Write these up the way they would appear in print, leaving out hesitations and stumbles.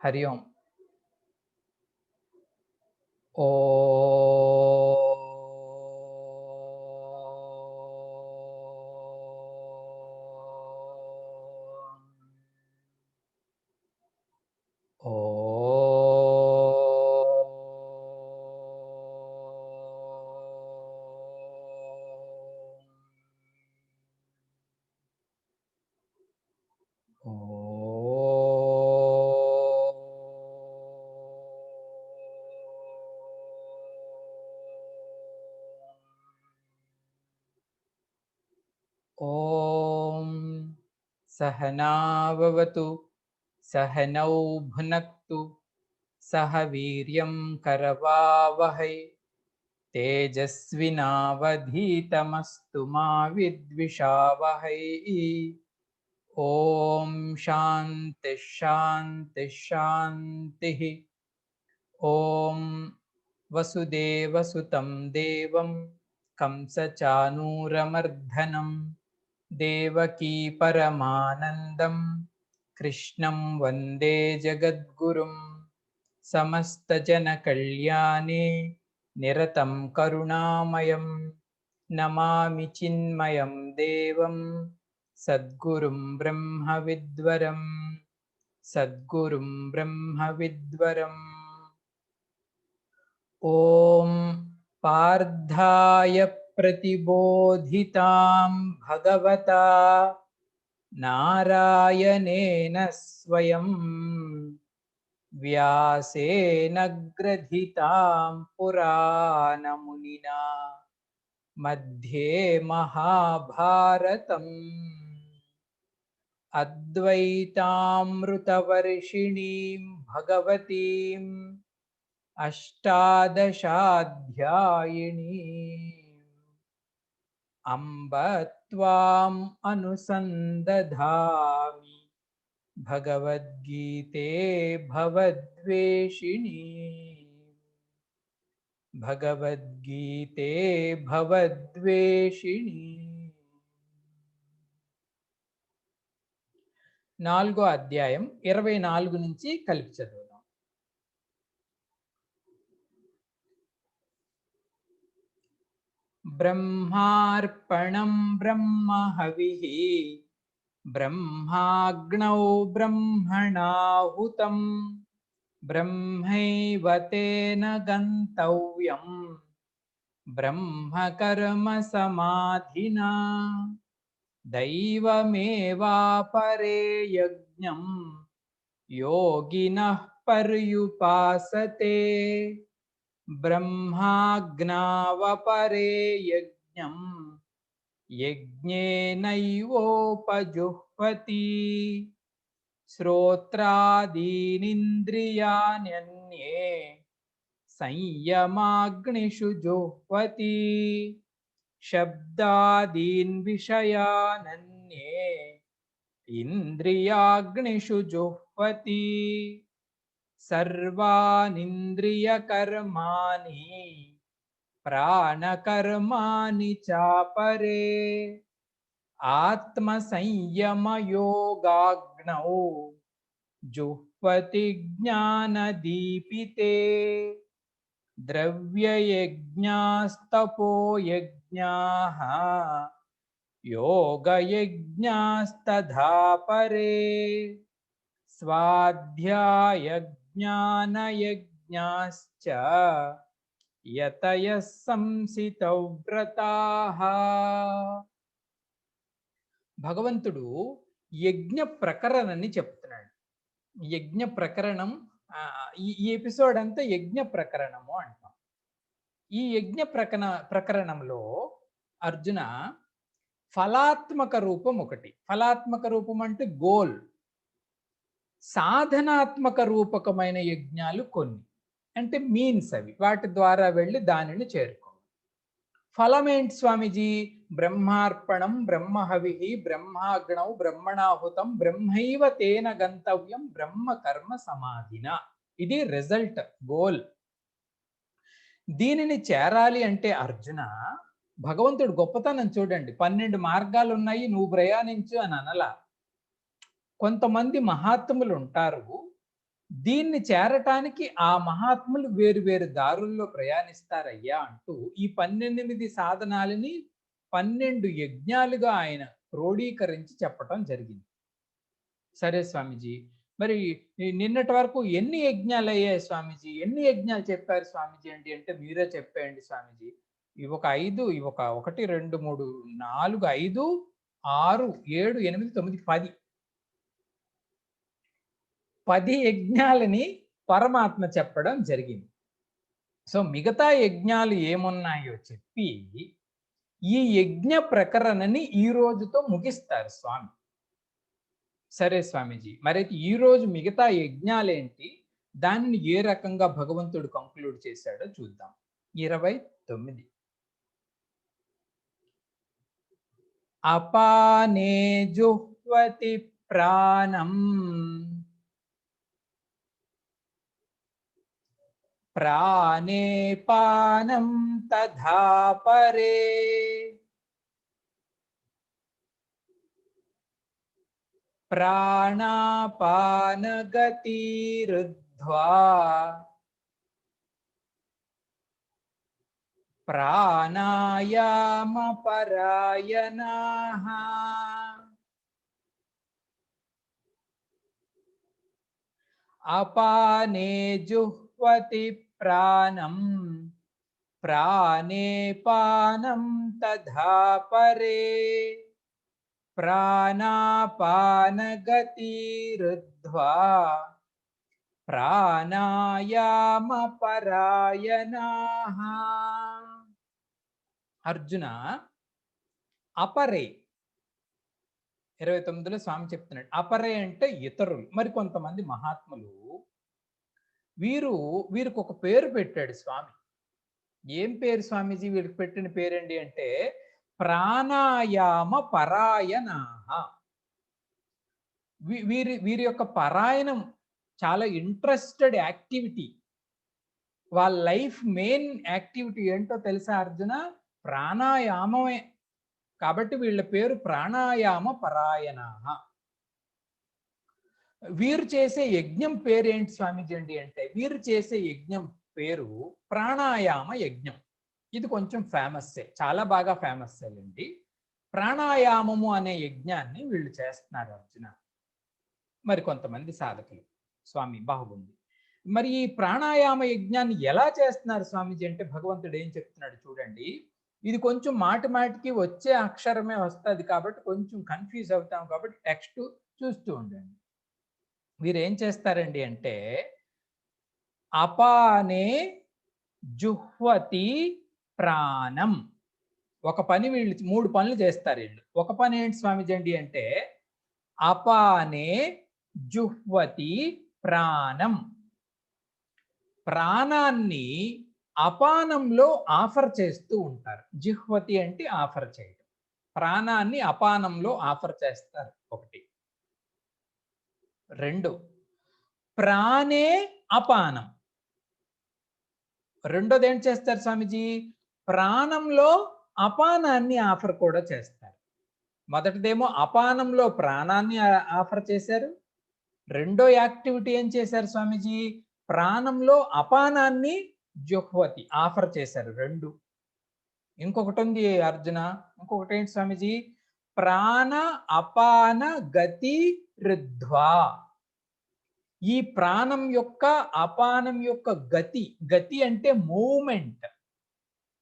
हरि ओम। ओ ओम सहना भवतु सहनौ भुनक्तु सह वीर्यं करवावहै तेजस्विनावधीतमस्तु मा विद्विषावहै। ओम शांति शांति शांति। ओम वसुदेवसुतं देवं कंसचानूरमर्दनं देवकी परमानन्दं कृष्णं वन्दे जगद्गुरुं समस्तजनकल्याणे निरतं करुणामयं नमामि चिन्मयं देवं सद्गुरुं ब्रह्मविद्वरं सद्गुरुं ब्रह्मविद्वरम्। ओम पार्थाय प्रतिबोधितां भगवता नारायणेन स्वयं व्यासेन ग्रथितां पुराणमुनिना मध्ये महाभारतम् अद्वैतामृतवर्षिणीं भगवतीं अष्टादशाध्यायिनी अम्ब त्वाम् अनुसन्दधामि भगवद्गीते भवद्वेषिणी भगवद्गीते भवद्वेषिणी। 4వ అధ్యాయం 24 నుంచి కలిపి చదువుదాం. ब्रह्मार्पणं ब्रह्महविः ब्रह्माग्नौ ब्रह्मणाहुतं ब्रह्मैव तेन गन्तव्यं ब्रह्मकर्म समाधिना दैवमेवापरे यज्ञं योगिनः पर्युपासते ब्रह्माज्ञावपरे यज्ञं यज्ञेनैवोपजुह्वति श्रोत्रादीनिन्द्रियाण्यन्ये संयमाग्निषु जुह्वति शब्दादीन् विषयानन्ये इन्द्रियाग्निषु जुह्वति सर्वानिन्द्रियकर्माणि प्राणकर्माणि चापरे आत्मसंयमयोगाग्नौ जुह्वति ज्ञानदीपिते द्रव्ययज्ञास्तपोयज्ञाः योगयज्ञास्तथा परे स्वाध्यायज्ञानयज्ञाश्च यतयः संसितव्रताः। భగవంతుడు యజ్ఞ ప్రకరణాన్ని చెప్తున్నాడు. యజ్ఞ ప్రకరణం ఈ ఎపిసోడ్ అంతా యజ్ఞ ప్రకరణము అంటాం. ఈ యజ్ఞ ప్రకరణంలో అర్జున ఫలాత్మక రూపం ఒకటి, ఫలాత్మక రూపం అంటే గోల్, సాధనాత్మక రూపకమైన యజ్ఞాలు కొన్ని అంటే మీన్స్, అవి వాటి ద్వారా వెళ్ళి దానిని చేరుకో. ఫలమేంటి స్వామిజీ? బ్రహ్మార్పణం బ్రహ్మహవి బ్రహ్మాగ్నౌ బ్రహ్మణాహుతం బ్రహ్మైవ తేన గంతవ్యం బ్రహ్మ కర్మ సమాధిన. ఇది రిజల్ట్, గోల్. దీనిని చేరాలి అంటే అర్జున భగవంతుడు గొప్పతనం చూడండి. 12 మార్గాలు ఉన్నాయి, నువ్వు ప్రయాణించు అని అనలా. కొంతమంది మహాత్ములు ఉంటారు, దీన్ని చేరటానికి ఆ మహాత్ములు వేరు వేరు దారుల్లో ప్రయాణిస్తారయ్యా అంటూ ఈ 18 సాధనాలని 12 యజ్ఞాలుగా ఆయన క్రోడీకరించి చెప్పటం జరిగింది. సరే స్వామీజీ, మరి ఈ నిన్నటి వరకు ఎన్ని యజ్ఞాలయ్యాయి స్వామీజీ? ఎన్ని యజ్ఞాలు చెప్పారు స్వామీజీ అంటే మీరే చెప్పేయండి స్వామీజీ. ఇవొక 5, ఇవొక 1, 2, 3, 4, 5, 6, 7, 8, 9, 10. 10 యజ్ఞాలని పరమాత్మ చెప్పడం జరిగింది. సో, మిగతా యజ్ఞాలు ఏమున్నాయో చెప్పి, ఈ యజ్ఞ ప్రకరణని ఈ రోజుతో ముగిస్తారు స్వామి. సరే స్వామీజీ, మరైతే ఈరోజు మిగతా యజ్ఞాలేంటి? దానిని ఏ రకంగా భగవంతుడు కంక్లూడ్ చేశాడో చూద్దాం. 29. అపానే జుహ్వతి ప్రాణం ప్రాణే పానం తథా పరే ప్రాణాపానగతిరుద్ధ్వా ప్రాణాయామపరాయణాః అపానే జుహ్వతి ప్రాణం ప్రాణే పానం తథా పరే ప్రాణాపానగతిరుద్ధ్వా ప్రాణాయామపరాయణాః. అర్జున, అపరే 29లో స్వామి చెప్తున్నాడు. అపరే అంటే ఇతరులు. మరి కొంతమంది మహాత్ములు వీరికి ఒక పేరు పెట్టాడు స్వామి. ఏం పేరు స్వామీజీ వీరికి పెట్టిన పేరండి అంటే ప్రాణాయామ పరాయణాః. వీరి యొక్క పరాయణం చాలా ఇంట్రెస్టెడ్ యాక్టివిటీ. వాళ్ళ లైఫ్ మెయిన్ యాక్టివిటీ ఏంటో తెలుసా అర్జున? ప్రాణాయామమే. కాబట్టి వీళ్ళ పేరు ప్రాణాయామ పరాయణాః. వీరు చేసే యజ్ఞం పేరేంటి స్వామీజీ అంటే వీరు చేసే యజ్ఞం పేరు ప్రాణాయామ యజ్ఞం. ఇది కొంచెం ఫేమస్సే, చాలా బాగా ఫేమస్ అండి. ప్రాణాయామము అనే యజ్ఞాన్ని వీళ్ళు చేస్తున్నారు అర్జున. మరి కొంతమంది సాధకులు. స్వామి బాగుంది. మరి ఈ ప్రాణాయామ యజ్ఞాన్ని ఎలా చేస్తున్నారు స్వామీజీ అంటే భగవంతుడు ఏం చెప్తున్నాడు చూడండి. ఇది కొంచెం మాటి మాటికి వచ్చే అక్షరమే వస్తుంది కాబట్టి కొంచెం కన్ఫ్యూజ్ అవుతాం కాబట్టి టెక్స్ట్ చూస్తూ ఉండండి. వీరు ఏం చేస్తారండి అంటే అపానే జుహ్వతి ప్రాణం. ఒక పని వీళ్ళు 3 పనులు చేస్తారు వీళ్ళు. ఒక పని ఏంటి స్వామీజీ అంటే అపానే జుహ్వతి ప్రాణం. ప్రాణాన్ని అపానంలో ఆఫర్ చేస్తూ ఉంటారు. జిహ్వతి అంటే ఆఫర్ చేయడం. ప్రాణాన్ని అపానంలో ఆఫర్ చేస్తారు. 1. 2 ప్రాణే అపానం. రెండోది ఏం చేస్తారు స్వామీజీ? ప్రాణంలో అపానాన్ని ఆఫర్ కూడా చేస్తారు. మొదటిదేమో అపానంలో ప్రాణాన్ని ఆఫర్ చేశారు. రెండో యాక్టివిటీ ఏం చేశారు స్వామీజీ? ప్రాణంలో అపానాన్ని జుహ్వతి ఆఫర్ చేశారు. 2. ఇంకొకటి ఉంది అర్జున. ఇంకొకటి ఏంటి స్వామీజీ? ప్రాణ అపాన గతి రుద్ధ్వా. ఈ ప్రాణం యొక్క అపానం యొక్క గతి, గతి అంటే మూవ్మెంట్.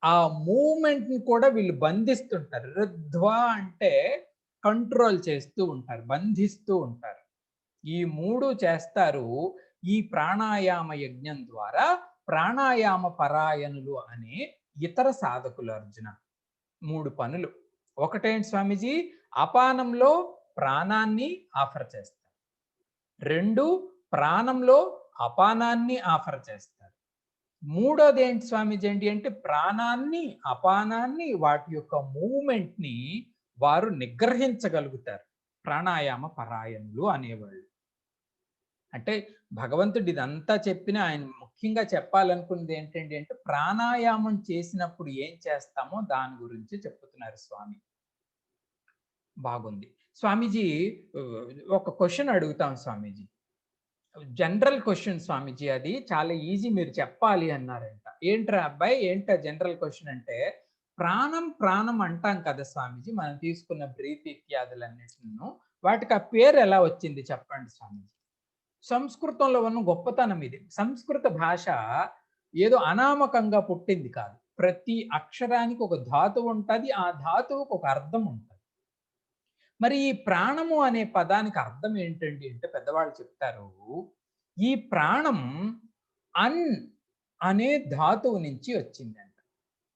ఆ మూవ్మెంట్ ని కూడా వీళ్ళు బంధిస్తుంటారు. రుద్ధ్వా అంటే కంట్రోల్ చేస్తూ ఉంటారు, బంధిస్తూ ఉంటారు. ఈ 3 చేస్తారు ఈ ప్రాణాయామ యజ్ఞం ద్వారా. ప్రాణాయామ పరాయణులు అనే ఇతర సాధకులు అర్జున. 3 పనులు. ఒకటేంటి స్వామీజీ? అపానంలో ప్రాణాన్ని ఆఫర్ చేస్తారు. 2 ప్రాణంలో అపానాన్ని ఆఫర్ చేస్తారు. మూడోది ఏంటి స్వామీజీ అంటే ప్రాణాన్ని అపానాన్ని వాటి యొక్క మూవ్మెంట్ ని వారు నిగ్రహించగలుగుతారు. ప్రాణాయామ పరాయణులు అనేవాళ్ళు. అంటే భగవంతుడు ఇదంతా చెప్పినా ఆయన ముఖ్యంగా చెప్పాలనుకున్నది ఏంటండి అంటే ప్రాణాయామం చేసినప్పుడు ఏం చేస్తామో దాని గురించి చెప్తున్నారు స్వామి. బాగుంది స్వామీజీ. ఒక క్వశ్చన్ అడుగుతాం స్వామీజీ. జనరల్ క్వశ్చన్ స్వామీజీ, అది చాలా ఈజీ, మీరు చెప్పాలి అన్నారంట. ఏంట్రా అబ్బాయి, ఏంట జనరల్ క్వశ్చన్ అంటే, ప్రాణం ప్రాణం అంటాం కదా స్వామీజీ, మనం తీసుకున్న బ్రీత్ ఇత్యాదులన్నిటిను, వాటికి ఆ పేరు ఎలా వచ్చింది చెప్పండి స్వామీజీ. సంస్కృతంలో ఉన్న గొప్పతనం ఇది. సంస్కృత భాష ఏదో అనామకంగా పుట్టింది కాదు. ప్రతి అక్షరానికి ఒక ధాతువు ఉంటది. ఆ ధాతువుకి ఒక అర్థం ఉంటది. మరి ఈ ప్రాణము అనే పదానికి అర్థం ఏంటండి అంటే, పెద్దవాళ్ళు చెప్తారు, ఈ ప్రాణం అన్ అనే ధాతువు నుంచి వచ్చిందంట.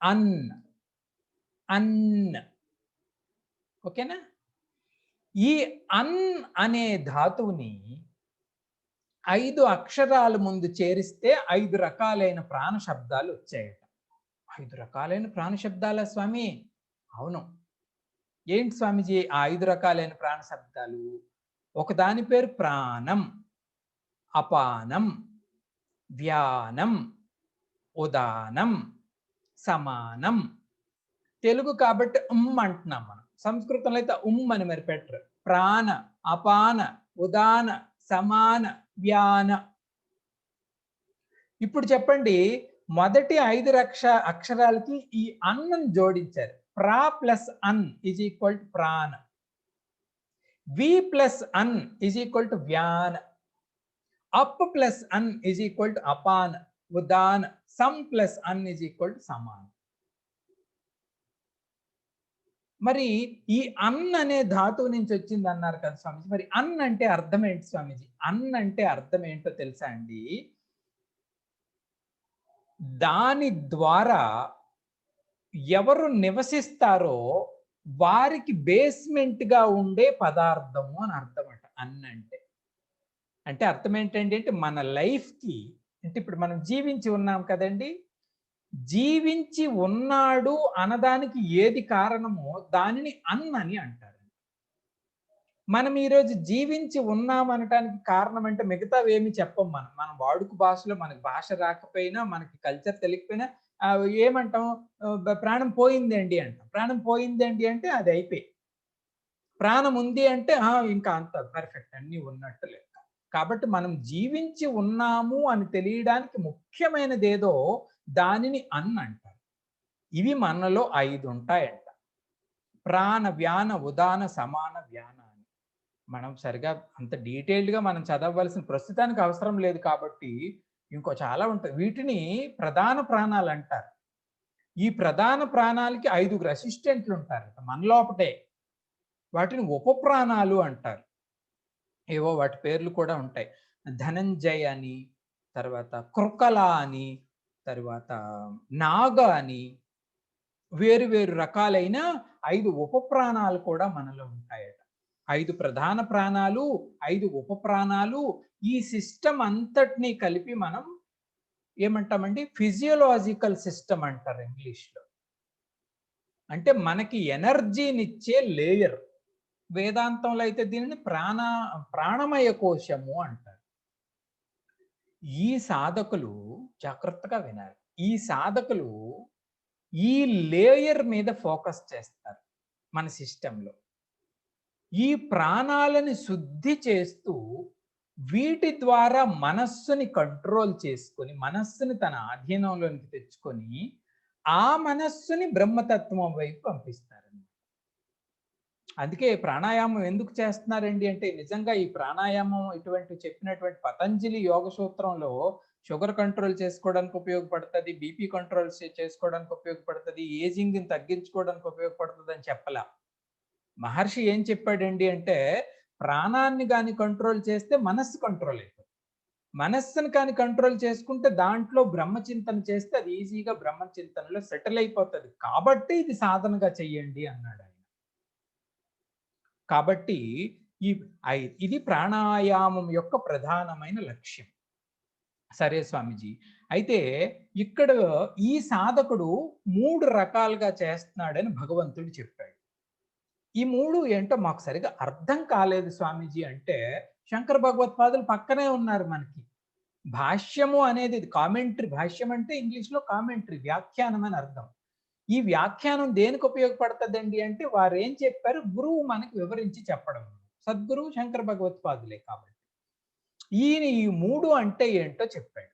అన్, అన్. ఓకేనా? ఈ అన్ అనే ధాతువుని 5 అక్షరాల ముందు చేరిస్తే 5 రకాలైన ప్రాణ శబ్దాలు వచ్చాయట. 5 రకాలైన ప్రాణ శబ్దాలా స్వామి? అవును. ఏంటి స్వామీజీ ఆ 5 రకాలైన ప్రాణ శబ్దాలు? ఒకదాని పేరు ప్రాణం, అపానం, వ్యానం, ఉదానం, సమానం. తెలుగు కాబట్టి అంటున్నాం మనం. సంస్కృతంలో అయితే అని మరి పెట్టరు. ప్రాణ, అపాన, ఉదాన, సమాన, వ్యాన. ఇప్పుడు చెప్పండి, మొదటి 5 అక్షరాలకి ఈ అన్నం జోడించారు. ప్రా ప్లస్ అన్ ఈజ్ ఈక్వల్ టు ప్రాణ. వి ప్లస్ అన్ ఈజ్ ఈక్వల్ టు వ్యాన. అప్ ప్లస్ అన్ ఈజ్ ఈక్వల్ టు అపాన, ఉదాన. సమ్ ప్లస్ అన్ ఈజ్ ఈక్వల్ టు సమాన. మరి ఈ అన్ అనే ధాతువు నుంచి వచ్చింది అన్నారు కదా స్వామీజీ. మరి అన్ అంటే అర్థం ఏంటి స్వామీజీ? అన్ అంటే అర్థం ఏంటో తెలుసా అండి? దాని ద్వారా ఎవరు నివసిస్తారో వారికి బేస్మెంట్ గా ఉండే పదార్థము అని అర్థం అంట అన్ అంటే. అంటే అర్థం ఏంటండి అంటే, మన లైఫ్ కి, అంటే ఇప్పుడు మనం జీవించి ఉన్నాం కదండి, జీవించి ఉన్నాడు అనదానికి ఏది కారణమో దానిని అన్ అని అంటారు. మనం ఈరోజు జీవించి ఉన్నాం అనటానికి కారణం అంటే మిగతావేమి చెప్పం మనం. మనం వాడుక భాషలో మనకి భాష రాకపోయినా, మనకి కల్చర్ తెలియకపోయినా ఏమంటాం? ప్రాణం పోయిందండి అంటాం. ప్రాణం పోయిందండి అంటే అది అయిపోయి. ప్రాణం ఉంది అంటే ఇంకా అంత పర్ఫెక్ట్, అన్నీ ఉన్నట్టు లెక్క. కాబట్టి మనం జీవించి ఉన్నాము అని తెలియడానికి ముఖ్యమైనదేదో దానిని అన్ అంటారు. ఇవి మనలో 5 ఉంటాయంట. ప్రాణ, వ్యాన, ఉదాన, సమాన, వ్యాన అని. మనం సరిగా అంత డీటెయిల్డ్‌గా మనం చదవవలసిన ప్రస్తుతానికి అవసరం లేదు కాబట్టి, ఇంకో చాలా ఉంటాయి. వీటిని ప్రధాన ప్రాణాలంటారు. ఈ ప్రధాన ప్రాణాలకి 5 అసిస్టెంట్లు ఉంటారు మన లోపటే. వాటిని ఉపప్రాణాలు అంటారు. ఏవో వాటి పేర్లు కూడా ఉంటాయి. ధనంజయ్ అని, తర్వాత కృకల అని, తర్వాత నాగ అని, వేరు వేరు రకాలైన 5 ఉపప్రాణాలు కూడా మనలో ఉంటాయట. 5 ప్రధాన ప్రాణాలు, 5 ఉపప్రాణాలు. ఈ సిస్టమ్ అంతటిని కలిపి మనం ఏమంటామండి? ఫిజియోలాజికల్ సిస్టమ్ అంటారు ఇంగ్లీష్‌లో. అంటే మనకి ఎనర్జీనిచ్చే లేయర్. వేదాంతంలో అయితే దీనిని ప్రాణమయ కోశము అంటారు. ఈ సాధకులు జాగ్రత్తగా వినాలి. ఈ సాధకులు ఈ లేయర్ మీద ఫోకస్ చేస్తారు మన సిస్టంలో. ఈ ప్రాణాలని శుద్ధి చేస్తూ వీటి ద్వారా మనస్సుని కంట్రోల్ చేసుకొని, మనస్సుని తన ఆధీనంలోనికి తెచ్చుకొని, ఆ మనస్సుని బ్రహ్మతత్వం వైపు పంపిస్తారు. అందుకే ప్రాణాయామం ఎందుకు చేస్తున్నారండి అంటే, నిజంగా ఈ ప్రాణాయామం ఇటువంటి చెప్పినటువంటి పతంజలి యోగ సూత్రంలో షుగర్ కంట్రోల్ చేసుకోవడానికి ఉపయోగపడుతుంది, బీపీ కంట్రోల్ చేసుకోవడానికి ఉపయోగపడుతుంది, ఏజింగ్ని తగ్గించుకోవడానికి ఉపయోగపడుతుంది అని చెప్పలా. మహర్షి ఏం చెప్పాడండి అంటే, ప్రాణాన్ని కానీ కంట్రోల్ చేస్తే మనస్సు కంట్రోల్ అయిపోతుంది. మనస్సును కానీ కంట్రోల్ చేసుకుంటే దాంట్లో బ్రహ్మచింతన చేస్తే అది ఈజీగా బ్రహ్మచింతనలో సెటిల్ అయిపోతుంది. కాబట్టి ఇది సాధనగా చెయ్యండి అన్నాడు ఆయన. కాబట్టి ఈ ఇది ప్రాణాయామం యొక్క ప్రధానమైన లక్ష్యం. సరే స్వామీజీ. అయితే ఇక్కడ ఈ సాధకుడు 3 రకాలుగా చేస్తున్నాడని భగవంతుడు చెప్పాడు. ఈ 3 ఏంటో మాకు సరిగ్గా అర్థం కాలేదు స్వామీజీ అంటే, శంకర భగవత్పాదులు పక్కనే ఉన్నారు మనకి. భాష్యము అనేది కామెంటరీ, భాష్యం అంటే ఇంగ్లీష్‌లో కామెంటరీ, వ్యాఖ్యానం అని అర్థం. ఈ వ్యాఖ్యానం దేనికి ఉపయోగపడుతుందండి అంటే, వారు ఏం చెప్పారు గురువు మనకి వివరించి చెప్పడం. సద్గురువు శంకర భగవత్పాదులే కాబట్టి. ఈయన ఈ 3 అంటే ఏంటో చెప్పాడు.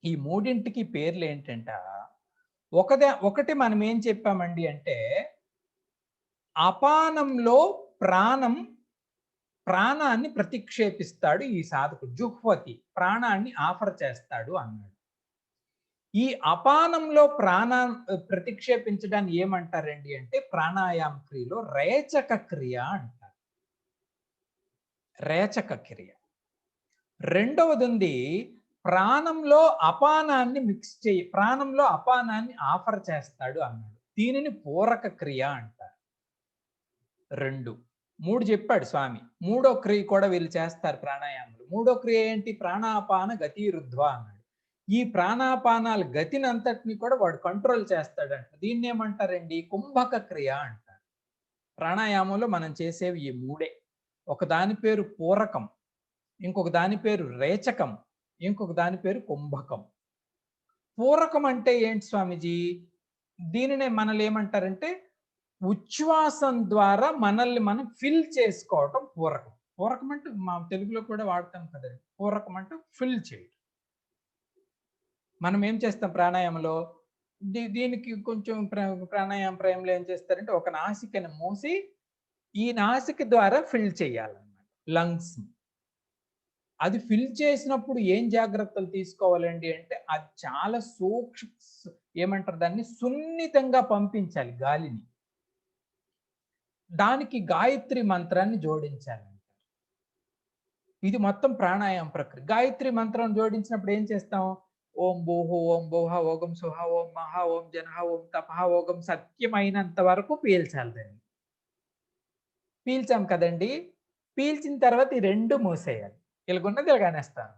ఈ మూడింటికి పేర్లు ఏంటంట, ఒకటి మనం ఏం చెప్పామండి అంటే, అపానంలో ప్రాణం ప్రాణాన్ని ప్రతిక్షేపిస్తాడు ఈ సాధకుడు. జుహ్వతి ప్రాణాన్ని ఆఫర్ చేస్తాడు అన్నాడు. ఈ అపానంలో ప్రతిక్షేపించడాన్ని ఏమంటారండి అంటే, ప్రాణాయామ క్రియలో రేచక క్రియ అంటారు. రేచక క్రియ. రెండవదుంది, ప్రాణంలో అపానాన్ని ఆఫర్ చేస్తాడు అన్నాడు. దీనిని పూరక క్రియ అంటారు. 2, 3 చెప్పాడు స్వామి. మూడో క్రియ కూడా వీళ్ళు చేస్తారు ప్రాణాయాములు. మూడో క్రియ ఏంటి? ప్రాణాపాన గతి రుద్ధ్వ అన్నాడు. ఈ ప్రాణాపానాల గతిని అంతటిని కూడా వాడు కంట్రోల్ చేస్తాడంట. దీన్ని ఏమంటారండి? కుంభక క్రియ అంటారు. ప్రాణాయామంలో మనం చేసేవి ఈ 3. ఒక దాని పేరు పూరకం, ఇంకొక దాని పేరు రేచకం, ఇంకొక దాని పేరు కుంభకం. పూరకం అంటే ఏంటి స్వామిజీ? దీనినే మనల్ని ఏమంటారంటే, ఉచ్ఛ్వాసం ద్వారా మనల్ని మనం ఫిల్ చేసుకోవటం పూరకం. పూరకం అంటే మా తెలుగులో కూడా వాడతాం కదండి. పూరకం అంటే ఫిల్ చేయడం. మనం ఏం చేస్తాం ప్రాణాయామంలో? దీనికి కొంచెం ప్రాణాయామంలో ఏం చేస్తారంటే, ఒక నాసికను మూసి ఈ నాసిక ద్వారా ఫిల్ చేయాలన్నమాట లంగ్స్. అది ఫిల్ చేసినప్పుడు ఏం జాగ్రత్తలు తీసుకోవాలండి అంటే, అది చాలా ఏమంటారు దాన్ని, సున్నితంగా పంపించాలి గాలిని. దానికి గాయత్రి మంత్రాన్ని జోడించాలంటారు. ఇది మొత్తం ప్రాణాయామ ప్రక్రియ. గాయత్రి మంత్రం జోడించినప్పుడు ఏం చేస్తాం? ఓం భూః ఓం భువః ఓం సుః ఓం మహా ఓం జనః ఓం తపః ఓం సత్యమైనంత వరకు పీల్చాలి దాన్ని. పీల్చాం కదండి. పీల్చిన తర్వాత ఈ 2 మూసేయాలి. ఇలాగున్నది ఇలాగనేస్తాం.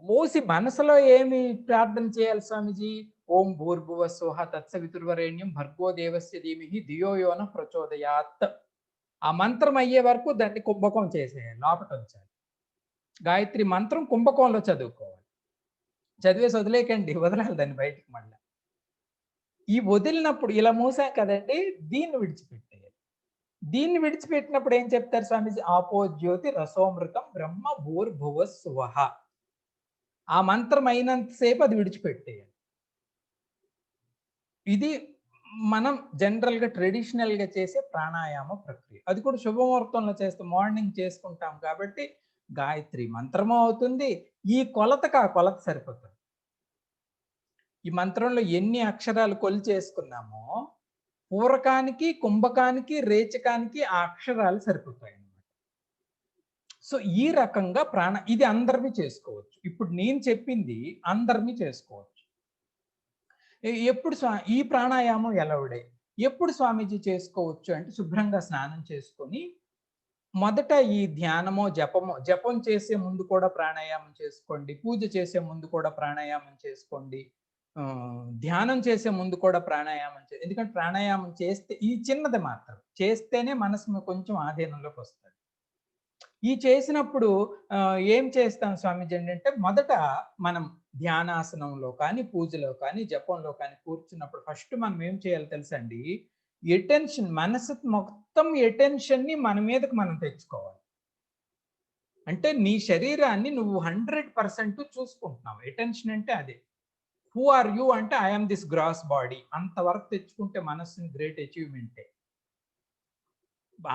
మూసి మనసులో ఏమి ప్రార్థన చేయాలి స్వామిజీ? ఓం భూర్భువః స్వః తత్సవితుర్వరేణ్యం భర్గో దేవస్య ధీమహి ధియో యో నః ప్రచోదయాత్. ఆ మంత్రం అయ్యే వరకు దాన్ని కుంభకం చేసేయాలి, లోపట ఉంచాలి. గాయత్రి మంత్రం కుంభకంలో చదువుకోవాలి. చదివేసి వదిలేయకండి, వదలాలి దాన్ని బయటికి మళ్ళా. ఈ వదిలినప్పుడు ఇలా మూసాం కదండి, దీన్ని విడిచిపెట్టేయాలి. దీన్ని విడిచిపెట్టినప్పుడు ఏం చెప్తారు స్వామీజీ? ఆపోజ్యోతి రసోమృతం బ్రహ్మ భూర్భువః స్వః. ఆ మంత్రం అయినంత సేపు అది విడిచిపెట్టేయాలి. ఇది మనం జనరల్‌గా ట్రెడిషనల్‌గా చేసే ప్రాణాయామ ప్రక్రియ. అది కూడా శుభముహూర్తంలో చేస్తాం. మార్నింగ్ చేసుకుంటాం కాబట్టి గాయత్రి మంత్రము అవుతుంది. ఈ కొలతకు ఆ కొలత సరిపోతుంది. ఈ మంత్రంలో ఎన్ని అక్షరాలు కొలిచేసుకున్నామో, పూరకానికి, కుంభకానికి, రేచకానికి ఆ అక్షరాలు సరిపోతాయన్నమాట. సో, ఈ రకంగా ఇది అందరివి చేసుకోవచ్చు. ఇప్పుడు నేను చెప్పింది అందరిని చేసుకోవచ్చు. ఈ ప్రాణాయామం ఎలవుడే. ఎప్పుడు స్వామీజీ చేసుకోవచ్చు అంటే, శుభ్రంగా స్నానం చేసుకొని, మొదట ఈ ధ్యానమో, జపం చేసే ముందు కూడా ప్రాణాయామం చేసుకోండి. పూజ చేసే ముందు కూడా ప్రాణాయామం చేసుకోండి. ధ్యానం చేసే ముందు కూడా ప్రాణాయామం ఎందుకంటే ప్రాణాయామం చేస్తే ఈ చిన్నది మాత్రం చేస్తేనే మనసు కొంచెం ఆధీనంలోకి వస్తుంది. ఈ చేసినప్పుడు ఏం చేస్తాం స్వామీజీ అంటే, మొదట మనం ధ్యానాసనంలో కానీ, పూజలో కానీ, జపంలో కానీ కూర్చున్నప్పుడు ఫస్ట్ మనం ఏం చేయాలో తెలుసండి? మనసు మొత్తం ఎటెన్షన్‌ని మన మీదకి మనం తెచ్చుకోవాలి. అంటే నీ శరీరాన్ని నువ్వు 100% చూసుకుంటున్నావు. ఎటెన్షన్ అంటే అదే. హూ ఆర్ యూ అంటే, I am this gross body. అంతవరకు తెచ్చుకుంటే మనస్సుని గ్రేట్ అచీవ్‌మెంటే.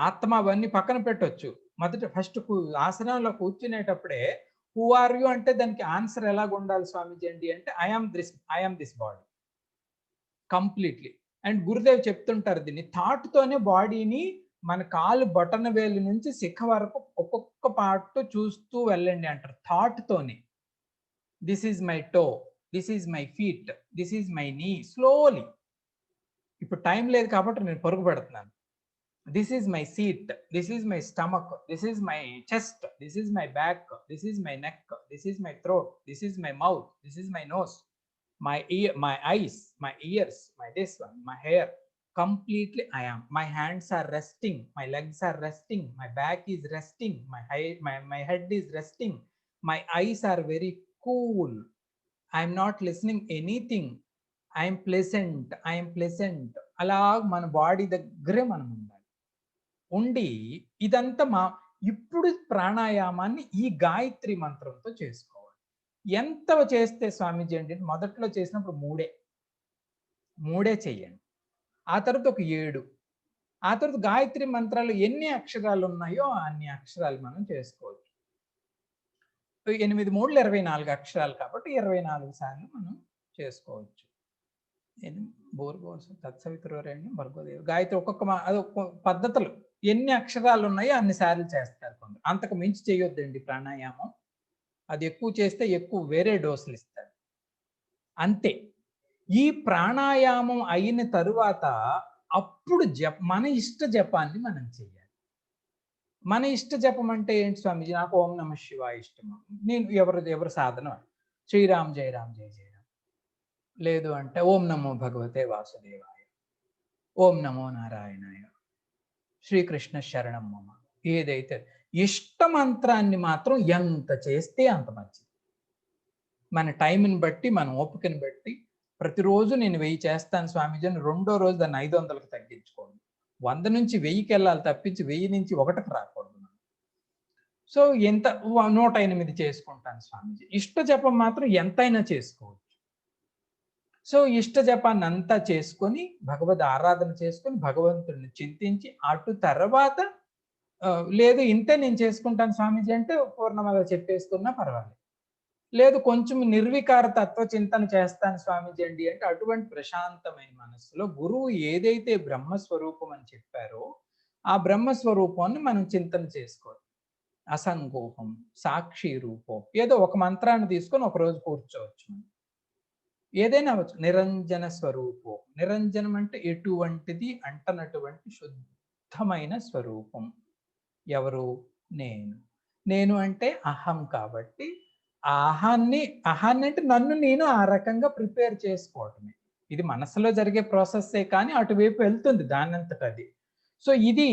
ఆత్మ అవన్నీ పక్కన పెట్టొచ్చు. మొదట ఆసనంలో కూర్చునేటప్పుడే హూ ఆర్ యూ అంటే దానికి ఆన్సర్ ఎలాగుండాలి స్వామీజీ అంటే, I am this body completely. And Gurudev చెప్తుంటారు దీన్ని, థాట్‌తోనే బాడీని మన కాలు బొటన వేలు నుంచి శిఖ వరకు ఒక్కొక్క పార్ట్ చూస్తూ వెళ్ళండి అంటారు. థాట్‌తోనే. This is my toe, this is my feet, this is my knee. Slowly. ఇప్పుడు టైం లేదు కాబట్టి నేను పరుగు పెడుతున్నాను. This is my seat, this is my stomach, this is my chest, this is my back, this is my neck, this is my throat, this is my mouth, this is my nose, my ear, my eyes, my ears, my this one, my hair. Completely I am. My hands are resting, my legs are resting, my back is resting, my head is resting, my eyes are very cool. I am not listening anything. I am pleasant, I am pleasant. అలా మన body దగ్గరే మనం ఉండాలి. ఉండి ఇదంతా ఇప్పుడు ప్రాణాయామాన్ని ఈ గాయత్రి మంత్రంతో చేసుకోవాలి. ఎంత చేస్తే స్వామీజీ అంటే మొదట్లో చేసినప్పుడు మూడే చెయ్యండి. ఆ తర్వాత ఒక 7, ఆ తర్వాత గాయత్రి మంత్రాలు ఎన్ని అక్షరాలు ఉన్నాయో అన్ని అక్షరాలు మనం చేసుకోవచ్చు. 8 3 24 అక్షరాలు కాబట్టి 24 సార్లు మనం చేసుకోవచ్చు. తత్సవితుర్వరేణ్యం భర్గోదేవి గాయత్రి ఒక్కొక్క పద్ధతులు ఎన్ని అక్షరాలు ఉన్నాయో అన్ని సార్లు చేస్తారు కొందరు. అంతకు మించి చేయొద్దండి ప్రాణాయామం. అది ఎక్కువ చేస్తే ఎక్కువ వేరే డోసులు ఇస్తారు. అంతే. ఈ ప్రాణాయామం అయిన తరువాత అప్పుడు మన ఇష్ట జపాన్ని మనం చేయాలి. మన ఇష్ట జపం అంటే ఏంటి స్వామీజీ? నాకు ఓం నమః శివాయ ఇష్టము. నేను ఎవరు సాధన శ్రీరామ్ జయ రామ్ జయ జయ రామ్. లేదు అంటే ఓం నమో భగవతే వాసుదేవాయ, ఓం నమో నారాయణాయ, శ్రీకృష్ణ శరణం మమ. ఏదైతే ఇష్ట మంత్రాన్ని మాత్రం ఎంత చేస్తే అంత మంచిది. మన టైంని బట్టి, మన ఓపికని బట్టి ప్రతిరోజు నేను 1000 చేస్తాను స్వామీజీ అని రెండో రోజు దాన్ని 500కి తగ్గించుకోండి. 100 నుంచి 1000కి వెళ్ళాలి తప్పించి 1000 నుంచి 1కి రాకూడదు. సో ఎంత 108 చేసుకుంటాను స్వామీజీ. ఇష్ట జపం మాత్రం ఎంతైనా చేసుకోవచ్చు. సో ఇష్ట జపాన్ని అంతా చేసుకొని భగవద్ ఆరాధన చేసుకొని భగవంతుడిని చింతించి అటు తర్వాత లేదు ఇంతే నేను చేసుకుంటాను స్వామీజీ అంటే పూర్ణమగా చెప్పేసుకున్నా పర్వాలేదు. లేదు కొంచెం నిర్వికార తత్వ చింతన చేస్తాను స్వామీజీ అండి అంటే అటువంటి ప్రశాంతమైన మనస్సులో గురువు ఏదైతే బ్రహ్మస్వరూపం అని చెప్పారో ఆ బ్రహ్మస్వరూపాన్ని మనం చింతన చేసుకోవాలి. అసంగోహం, సాక్షి రూపం, ఏదో ఒక మంత్రాన్ని తీసుకొని ఒక రోజు కూర్చోవచ్చు. ఏదైనా అవచ్చు. నిరంజన స్వరూపం. నిరంజనం అంటే ఎటువంటిది అంటనటువంటి శుద్ధమైన స్వరూపం. ఎవరు? నేను అంటే అహం. కాబట్టి అహాన్ని అంటే నన్ను నేను ఆ రకంగా ప్రిపేర్ చేసుకోవటమే. ఇది మనసులో జరిగే ప్రాసెస్సే కానీ అటువైపు వెళ్తుంది దానంతట అది. సో ఇది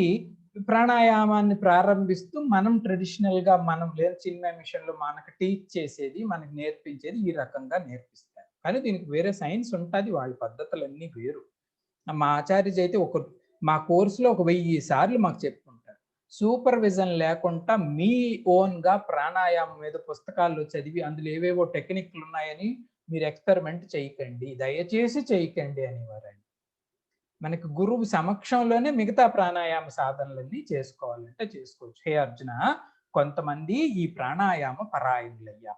ప్రాణాయామాన్ని ప్రారంభిస్తూ మనం ట్రెడిషనల్ గా మనం లేదా చిన్న మిషన్లో మనకు టీచ్ చేసేది, మనకు నేర్పించేది ఈ రకంగా నేర్పిస్తారు. కానీ దీనికి వేరే సైన్స్ ఉంటుంది. వాళ్ళ పద్ధతులన్నీ వేరు. మా ఆచార్యజీ అయితే మా కోర్సులో ఒక 1000 సార్లు మాకు చెప్పుకుంటారు. సూపర్విజన్ లేకుండా మీ ఓన్ గా ప్రాణాయామం మీద పుస్తకాల్లో చదివి అందులో ఏవేవో టెక్నిక్లు ఉన్నాయని మీరు ఎక్స్పెరిమెంట్ చేయకండి, దయచేసి చేయకండి అనేవారండి. మనకి గురువు సమక్షంలోనే మిగతా ప్రాణాయామ సాధనలన్నీ చేసుకోవాలంటే చేసుకోవచ్చు. హే అర్జున, కొంతమంది ఈ ప్రాణాయామ పరాయణులయ్యా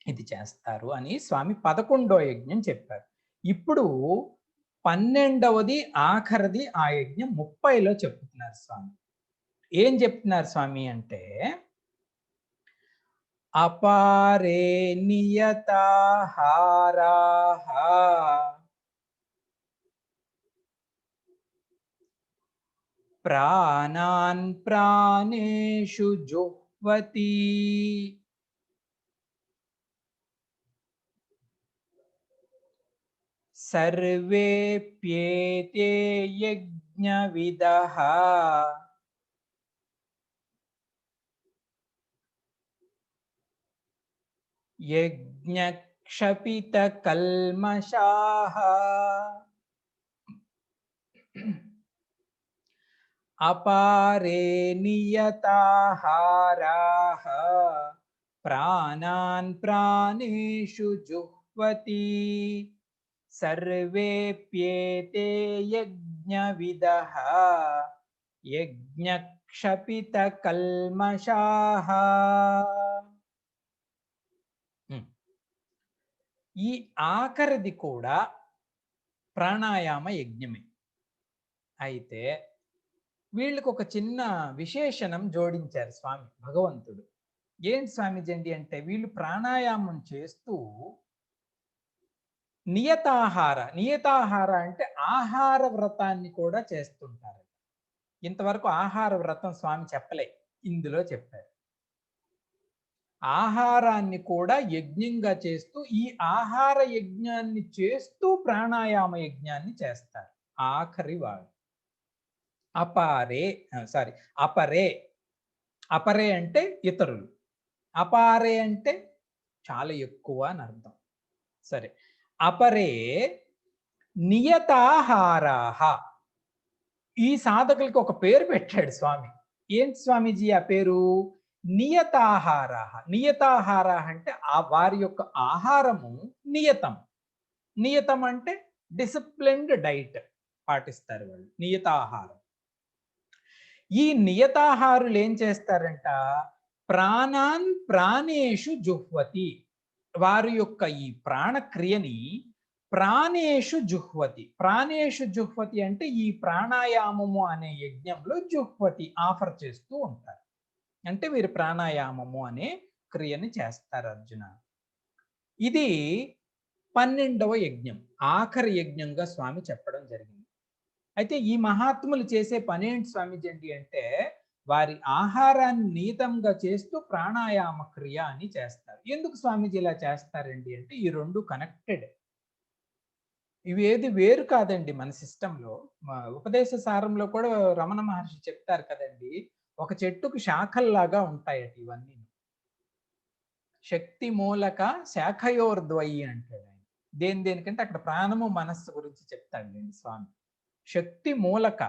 ఇది చేస్తారు అని స్వామి 11వ యజ్ఞం చెప్పారు. ఇప్పుడు 12వది ఆఖరిది ఆ యజ్ఞం 30లో చెప్తున్నారు స్వామి. ఏం చెప్తున్నారు స్వామి అంటే అపారే నియతాహారాః ప్రాణాన్ ప్రాణేషు జుహ్వతి సర్వేప్యేతే యజ్ఞవిదః యజ్ఞక్షపితకల్మషాః అపారే నియతాహారాః ప్రాణాన్ ప్రాణేషు జుహ్వతి సర్వేప్యేతే యజ్ఞవిదః యజ్ఞక్షపితకల్మషాః. ఈ ఆఖరిది కూడా ప్రాణాయామ యజ్ఞమే. అయితే వీళ్ళకి ఒక చిన్న విశేషణం జోడించారు స్వామి భగవంతుడు. ఏంటి స్వామిజండి అంటే వీళ్ళు ప్రాణాయామం చేస్తూ నియతాహార అంటే ఆహార వ్రతాన్ని కూడా చేస్తుంటారు. ఇంతవరకు ఆహార వ్రతం స్వామి చెప్పలే, ఇందులో చెప్పారు. ఆహారాన్ని కూడా యజ్ఞంగా చేస్తూ ఈ ఆహార యజ్ఞాన్ని చేస్తూ ప్రాణాయామ యజ్ఞాన్ని చేస్తారు ఆఖరి వాడు. అపరే అంటే ఇతరులు, అపారే అంటే చాలా ఎక్కువ అని అర్థం. సరే, అపరే నియతాహారాః. ఈ సాధకులకి ఒక పేరు పెట్టాడు స్వామి. ఏంటి స్వామీజీ ఆ పేరు? నియతాహార. నియతాహార అంటే ఆ వారి యొక్క ఆహారము నియతం. నియతం అంటే డిసిప్లిన్డ్ డైట్ పాటిస్తారు వాళ్ళు, నియతాహారం. ఈ నియతాహారులు ఏం చేస్తారంట? ప్రాణాన్ ప్రాణేషు జుహ్వతి. వారి యొక్క ఈ ప్రాణక్రియని ప్రాణేషు జుహ్వతి. ప్రాణేషు జుహ్వతి అంటే ఈ ప్రాణాయామము అనే యజ్ఞంలో జుహ్వతి ఆఫర్ చేస్తూ ఉంటారు. అంటే వీరు ప్రాణాయామము అనే క్రియని చేస్తారు అర్జున. ఇది 12వ యజ్ఞం, ఆఖరి యజ్ఞంగా స్వామి చెప్పడం జరిగింది. అయితే ఈ మహాత్ములు చేసే పనేంటి స్వామీజీ అంటే వారి ఆహారాన్ని నియతంగా చేస్తూ ప్రాణాయామ క్రియ అని చేస్తారు. ఎందుకు స్వామీజీ ఇలా చేస్తారండి అంటే ఈ రెండు కనెక్టెడ్. ఇవి ఏది వేరు కాదండి మన సిస్టంలో. ఉపదేశ సారంలో కూడా రమణ మహర్షి చెప్తారు కదండి, ఒక చెట్టుకు శాఖల్లాగా ఉంటాయట ఇవన్నీ. శక్తి మూలక శాఖయోర్ద్వయి అంటాడు ఆయన. దేనికంటే అక్కడ ప్రాణము మనస్సు గురించి చెప్తాడండి స్వామి. శక్తి మూలక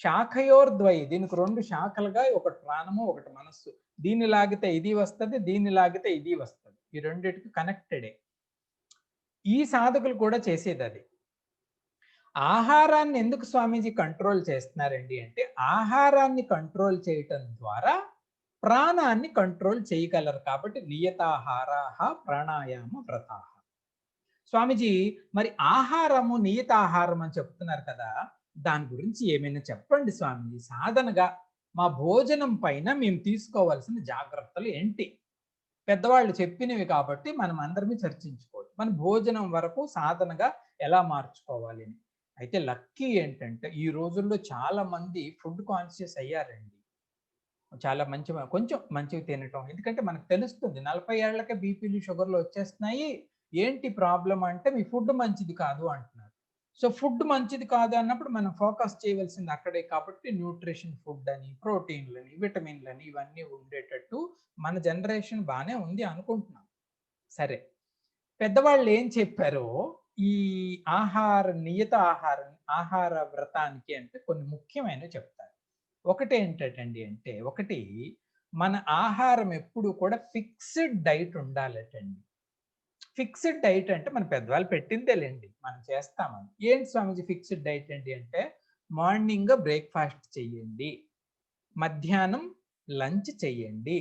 శాఖయోర్ద్వయి, దీనికి రెండు శాఖలుగా, ఒకటి ప్రాణము ఒకటి మనస్సు. దీన్ని లాగితే ఇది వస్తుంది, దీన్ని లాగితే ఇది వస్తుంది. ఈ రెండిటికి కనెక్టెడే. ఈ సాధకులు కూడా చేసేది అది. ఆహారాన్ని ఎందుకు స్వామీజీ కంట్రోల్ చేస్తున్నారండి అంటే ఆహారాన్ని కంట్రోల్ చేయటం ద్వారా ప్రాణాన్ని కంట్రోల్ చేయగలరు కాబట్టి నియతాహారాహ ప్రాణాయామ వ్రతాహ. స్వామీజీ మరి ఆహారము నియతాహారం అని చెప్తున్నారు కదా, దాని గురించి ఏమైనా చెప్పండి స్వామీజీ. సాధనగా మా భోజనం పైన మేము తీసుకోవాల్సిన జాగ్రత్తలు ఏంటి? పెద్దవాళ్ళు చెప్పినవి కాబట్టి మనం అందరమే చర్చించుకోవచ్చు. మన భోజనం వరకు సాధనగా ఎలా మార్చుకోవాలి అని. అయితే లక్కీ ఏంటంటే ఈ రోజుల్లో చాలా మంది ఫుడ్ కాన్షియస్ అయ్యారండి. చాలా కొంచెం మంచివి తినటం. ఎందుకంటే మనకు తెలుస్తుంది 40 ఏళ్లకే బీపీలు షుగర్లు వచ్చేస్తున్నాయి. ఏంటి ప్రాబ్లం అంటే మీ ఫుడ్ మంచిది కాదు అంటున్నారు. సో ఫుడ్ మంచిది కాదు అన్నప్పుడు మనం ఫోకస్ చేయవలసింది అక్కడే కాబట్టి న్యూట్రిషన్ ఫుడ్ అని, ప్రోటీన్లని, విటమిన్లని ఇవన్నీ ఉండేటట్టు మన జనరేషన్ బాగానే ఉంది అనుకుంటున్నాం. సరే, పెద్దవాళ్ళు ఏం చెప్పారో ఈ నియత ఆహార వ్రతానికి అంటే కొన్ని ముఖ్యమైనవి చెప్తారు. ఒకటి ఏంటండి అంటే ఒకటి, మన ఆహారం ఎప్పుడు కూడా ఫిక్స్డ్ డైట్ ఉండాలటండి. ఫిక్స్డ్ డైట్ అంటే మన పెద్దవాళ్ళు పెట్టిందేలేండి, మనం చేస్తామని. ఏంటి స్వామీజీ ఫిక్స్డ్ డైట్ ఏంటి అంటే మార్నింగ్ బ్రేక్ఫాస్ట్ చెయ్యండి, మధ్యాహ్నం లంచ్ చెయ్యండి,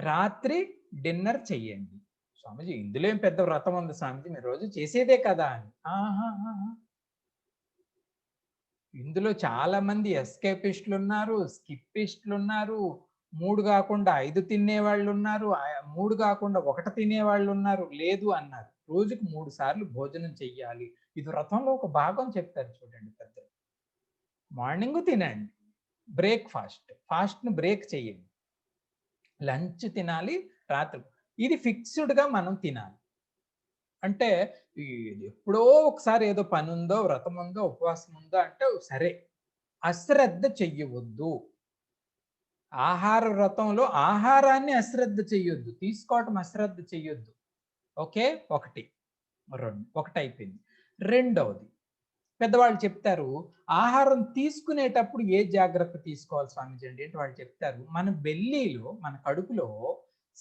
రాత్రి డిన్నర్ చెయ్యండి. స్వామీజీ ఇందులో ఏం పెద్ద వ్రతం ఉంది స్వామీజీ, మీరు రోజు చేసేదే కదా అని. ఇందులో చాలా మంది ఎస్కేపిస్టులు ఉన్నారు, స్కిప్పిస్టులు ఉన్నారు, 3 కాకుండా 5 తినేవాళ్ళు ఉన్నారు, 3 కాకుండా 1 తినేవాళ్ళు ఉన్నారు, లేదు అన్నారు. రోజుకు 3 సార్లు భోజనం చెయ్యాలి. ఇది వ్రతంలో ఒక భాగం చెప్తారు చూడండి పెద్దలు. మార్నింగ్ తినండి, ఫాస్ట్‌ని బ్రేక్ చేయండి, లంచ్ తినాలి, రాత్రి ఇది ఫిక్స్డ్‌గా మనం తినాలి. అంటే ఎప్పుడో ఒకసారి ఏదో పని ఉందో, వ్రతం ఉందో, ఉపవాసం ఉందో అంటే సరే, అశ్రద్ధ చెయ్యవద్దు. ఆహార వ్రతంలో ఆహారాన్ని అశ్రద్ధ చెయ్యొద్దు, తీసుకోవటం అశ్రద్ధ చెయ్యొద్దు. ఓకే, ఒకటి అయిపోయింది. రెండవది, పెద్దవాళ్ళు చెప్తారు ఆహారం తీసుకునేటప్పుడు ఏ జాగ్రత్త తీసుకోవాలి స్వామీజీ అంటే వాళ్ళు చెప్తారు మన బెల్లీలో, మన కడుపులో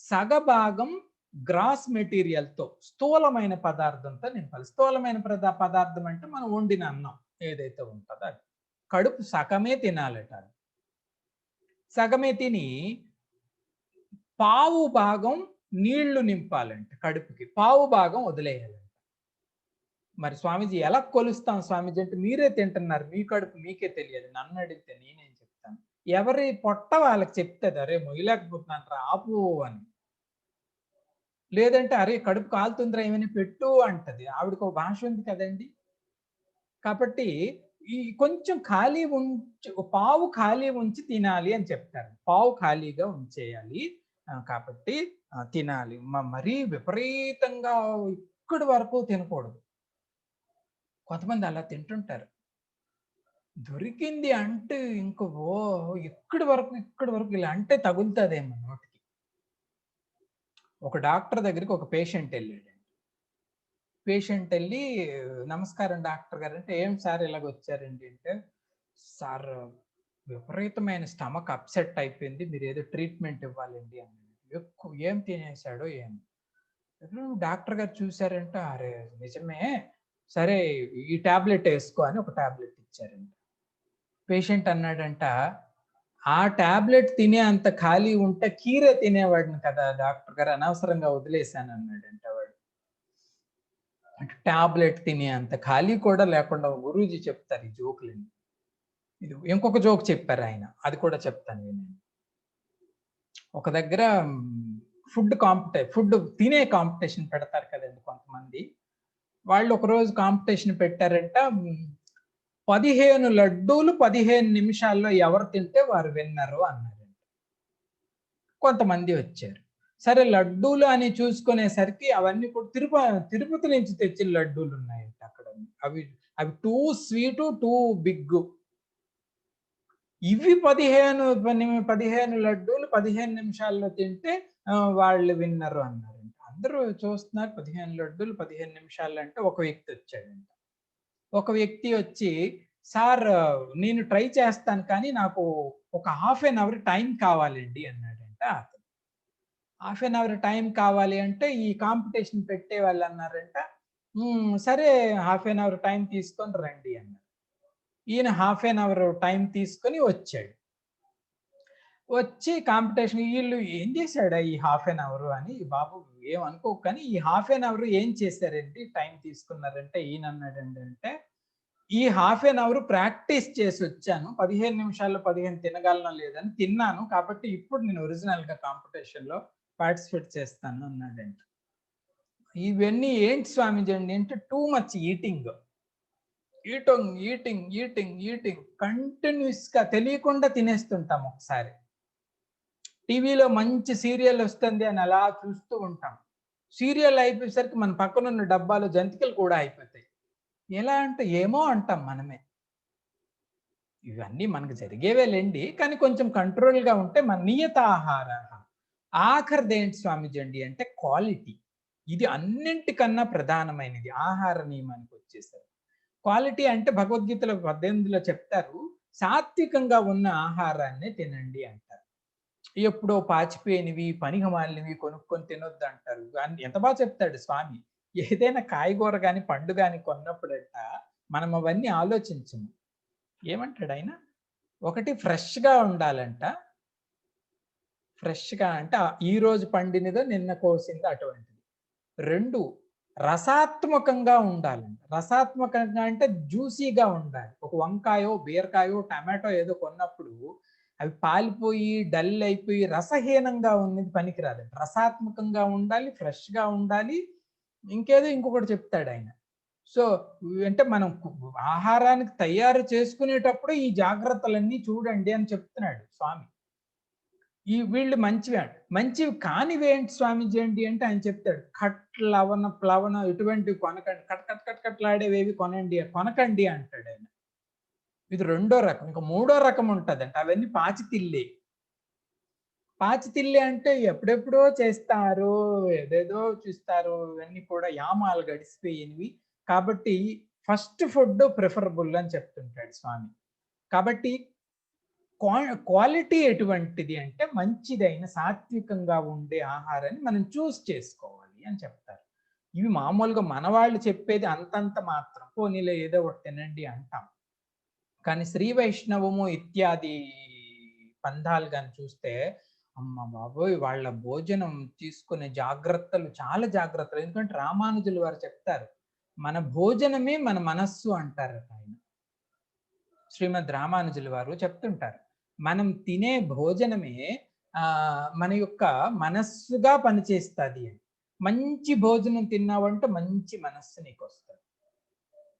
సగభాగం గ్రాస్ మెటీరియల్తో, స్థూలమైన పదార్థంతో నింపాలి. స్థూలమైన పదార్థం అంటే మనం వండిన అన్నం ఏదైతే ఉంటుందో అది కడుపు సగమే తినాలట. సగమే తిని పావు భాగం నీళ్లు నింపాలంట కడుపుకి, పావు భాగం వదిలేయాలంట. మరి స్వామీజీ ఎలా కొలుస్తాం స్వామీజీ అంటే మీరే తింటున్నారు, మీ కడుపు మీకే తెలియదు, నన్ను అడిగితే నేనేం చెప్తాను? ఎవరి పొట్ట వాళ్ళకి చెప్తుంది, అరే మొయ్యలేకపోతున్నాను రా ఆపు అని. లేదంటే అరే కడుపు కాలుతుందిరా ఏమైనా పెట్టు అంటది. ఆవిడకు ఒక భాష ఉంది కదండి. కాబట్టి ఈ కొంచెం ఖాళీ ఉంచి, పావు ఖాళీ ఉంచి తినాలి అని చెప్తారు. పావు ఖాళీగా ఉంచేయాలి. కాబట్టి తినాలి. మరీ విపరీతంగా ఇక్కడి వరకు తినకూడదు. కొంతమంది అలా తింటుంటారు. దొరికింది అంటే ఇంక ఇక్కడి వరకు ఇలా అంటే తగులుతుందేమో నోటికి. ఒక డాక్టర్ దగ్గరికి ఒక పేషెంట్ వెళ్ళాడు. పేషెంట్ వెళ్ళి నమస్కారం డాక్టర్ గారు అంటే, ఏం సార్ ఇలాగ వచ్చారండి అంటే, సార్ విపరీతమైన స్టమక్ అప్సెట్ అయిపోయింది, మీరు ఏదో ట్రీట్మెంట్ ఇవ్వాలండి అన్నాడు. ఎక్కువ ఏం తినేసాడో ఏమో. డాక్టర్ గారు చూసారంట, అరే నిజమే, సరే ఈ టాబ్లెట్ వేసుకో అని ఒక టాబ్లెట్ ఇచ్చారంట. పేషెంట్ అన్నాడంట, ఆ టాబ్లెట్ తినే అంత ఖాళీ ఉంటే కీరే తినేవాడిని కదా డాక్టర్ గారు, అనవసరంగా వదిలేశాను అన్నాడంట వాడు. అంటే టాబ్లెట్ తినే అంత ఖాళీ కూడా లేకుండా గురూజీ చెప్తారు ఈ జోకులని. ఇది ఇంకొక జోక్ చెప్పారు ఆయన, అది కూడా చెప్తాను వినండి. ఒక దగ్గర ఫుడ్ తినే కాంపిటీషన్ పెడతారు కదండి కొంతమంది. వాళ్ళు ఒకరోజు కాంపిటీషన్ పెట్టారంట. 15 లడ్డూలు 15 నిమిషాల్లో ఎవరు తింటే వారు విన్నరు అన్నారంట. కొంతమంది వచ్చారు. సరే లడ్డూలు అని చూసుకునేసరికి అవన్నీ కూడా తిరుపతి నుంచి తెచ్చిన లడ్డూలు ఉన్నాయంట అక్కడ. అవి అవి టూ స్వీటు, టూ బిగ్గు. ఇవి 15 లడ్డూలు 15 నిమిషాల్లో తింటే వాళ్ళు విన్నరు అన్నారంట. అందరూ చూస్తున్నారు, 15 లడ్డూలు 15 నిమిషాలు అంటే ఒక వ్యక్తి వచ్చాడంట. ఒక వ్యక్తి వచ్చి, సార్ నేను ట్రై చేస్తాను కానీ నాకు ఒక హాఫ్ ఎన్ అవర్ టైం కావాలండి అన్నాడంట. హాఫ్ ఎన్ అవర్ టైం కావాలి అంటే ఈ కాంపిటీషన్ పెట్టే వాళ్ళు అన్నారంట, సరే హాఫ్ ఎన్ అవర్ టైం తీసుకొని రండి అన్నారు. ఈయన హాఫ్ ఎన్ అవర్ టైం తీసుకొని వచ్చాడు. వచ్చి కాంపిటీషన్ వీళ్ళు ఏం చేశాడా ఈ హాఫ్ ఎన్ అవర్ అని, బాబు ఏమనుకోకు కానీ ఈ హాఫ్ ఎన్ అవర్ ఏం చేశారండి టైం తీసుకున్నారంటే, ఈయన అన్నాడండి అంటే, ఈ హాఫ్ ఎన్ అవర్ ప్రాక్టీస్ చేసి వచ్చాను, 15 నిమిషాల్లో 15 తినగలనో లేదని తిన్నాను, కాబట్టి ఇప్పుడు నేను ఒరిజినల్ గా కాంపిటీషన్ లో పార్టిసిపేట్ చేస్తాను అన్నాడండి. ఇవన్నీ ఏంటి స్వామిజీ అండి అంటే, టూ మచ్ ఈటింగ్ కంటిన్యూస్ గా తెలియకుండా తినేస్తుంటాం. ఒకసారి టీవీలో మంచి సీరియల్ వస్తుంది అని అలా చూస్తూ ఉంటాం. సీరియల్ అయిపోయేసరికి మన పక్కనున్న డబ్బాలో జంతికలు కూడా అయిపోతాయి. ఎలా అంటే ఏమో అంటాం మనమే. ఇవన్నీ మనకు జరిగేవేలేండి. కానీ కొంచెం కంట్రోల్‌గా ఉంటే మన నియత ఆహారః. ఆఖరిదేంటి స్వామీజీ అండి అంటే క్వాలిటీ. ఇది అన్నింటికన్నా ప్రధానమైనది ఆహార నియమానికొచ్చేసరికి. క్వాలిటీ అంటే భగవద్గీతలో 18లో చెప్తారు, సాత్వికంగా ఉన్న ఆహారాన్నే తినండి అంటారు. ఎప్పుడో పాచిపోయినవి, పనికిమాలినవి కొనుక్కొని తినొద్దంటారు. ఎంత బా చెప్తాడు స్వామి. ఏదైనా కాయగూర గాని, పండు గాని కొన్నప్పుడట మనం అవన్నీ ఆలోచించము. ఏమంటాడాయన? ఒకటి ఫ్రెష్‌గా ఉండాలంట. ఫ్రెష్‌గా అంటే ఈరోజు పండినదో నిన్న కోసిందో అటువంటిది. 2 రసాత్మకంగా ఉండాలంట. రసాత్మకంగా అంటే జ్యూసీగా ఉండాలి. ఒక వంకాయో, బీరకాయో, టమాటో ఏదో కొన్నప్పుడు అవి పాలిపోయి, డల్ అయిపోయి రసహీనంగా ఉన్నది పనికిరాదంట. రసాత్మకంగా ఉండాలి, ఫ్రెష్‌గా ఉండాలి. ఇంకొకటి చెప్తాడాయన. సో, అంటే మనం ఆహారానికి తయారు చేసుకునేటప్పుడు ఈ జాగ్రత్తలన్నీ చూడండి అని చెప్తున్నాడు స్వామి. వీళ్ళు మంచివి కానివేంటి స్వామీజీ ఏంటి అంటే ఆయన చెప్తాడు. లవణ, ప్లవణ ఇటువంటివి కొనకండి. కట్‌కట్లాడేవేవి కొనకండి అంటాడాయన. ఇది రెండో రకం. ఇంక మూడో రకం ఉంటదంట. అవన్నీ పాచితిల్లే. పాచితిల్లే అంటే ఎప్పుడెప్పుడో చేస్తారు, ఏదేదో చూస్తారు. ఇవన్నీ కూడా యామాలు గడిసిపోయినవి. కాబట్టి ఫస్ట్ ఫుడ్ ప్రిఫరబుల్ అని చెప్తుంటాడు స్వామి. కాబట్టి క్వాలిటీ ఎటువంటిది అంటే మంచిదైన సాత్వికంగా ఉండే ఆహారాన్ని మనం చూస్ చేసుకోవాలి అని చెప్తారు. ఇవి మామూలుగా మనవాళ్ళు చెప్పేది అంతంత మాత్రం. పోనీలే ఏదో ఒకటి తినండి అంటాం. కానీ శ్రీ వైష్ణవము ఇత్యాది పంథాలు గాని చూస్తే, అమ్మ బాబోయ్! వాళ్ళ భోజనం తీసుకునే జాగ్రత్తలు చాలా జాగ్రత్తలు. ఎందుకంటే రామానుజులు వారు చెప్తారు, మన భోజనమే మన మనస్సు అంటారట ఆయన. శ్రీమద్ రామానుజులు వారు చెప్తుంటారు, మనం తినే భోజనమే మన యొక్క మనస్సుగా పనిచేస్తది అని. మంచి భోజనం తిన్నావంటే మంచి మనస్సు నీకొస్తది.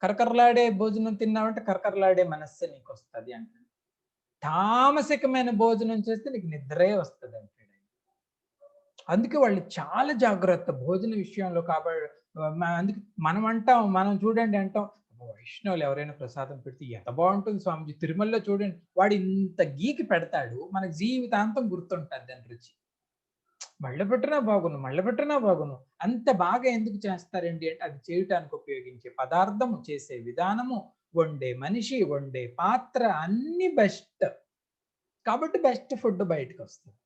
కరకరలాడే భోజనం తిన్నావంటే కరకరలాడే మనస్సు నీకొస్తది అంటాడు. తామసికమైన భోజనం చేస్తే నీకు నిద్రే వస్తది అంటాడు. అందుకే వాళ్ళు చాలా జాగ్రత్త భోజన విషయంలో. అందుకే మనం చూడండి అంటాం, వైష్ణవులు ఎవరైనా ప్రసాదం పెడితే ఎంత బాగుంటుంది స్వామిజీ, తిరుమలలో చూడండి వాడు ఇంత గీకి పెడతాడు, మనకు జీవితాంతం గుర్తుంటది దాని రుచి. మళ్ళీ పెట్టినా బాగును అంత బాగా ఎందుకు చేస్తారండి అంటే, అది చేయటానికి ఉపయోగించే పదార్థము, చేసే విధానము, వండే మనిషి, వండే పాత్ర అన్ని బెస్ట్. కాబట్టి బెస్ట్ ఫుడ్ బయటకు వస్తుంది.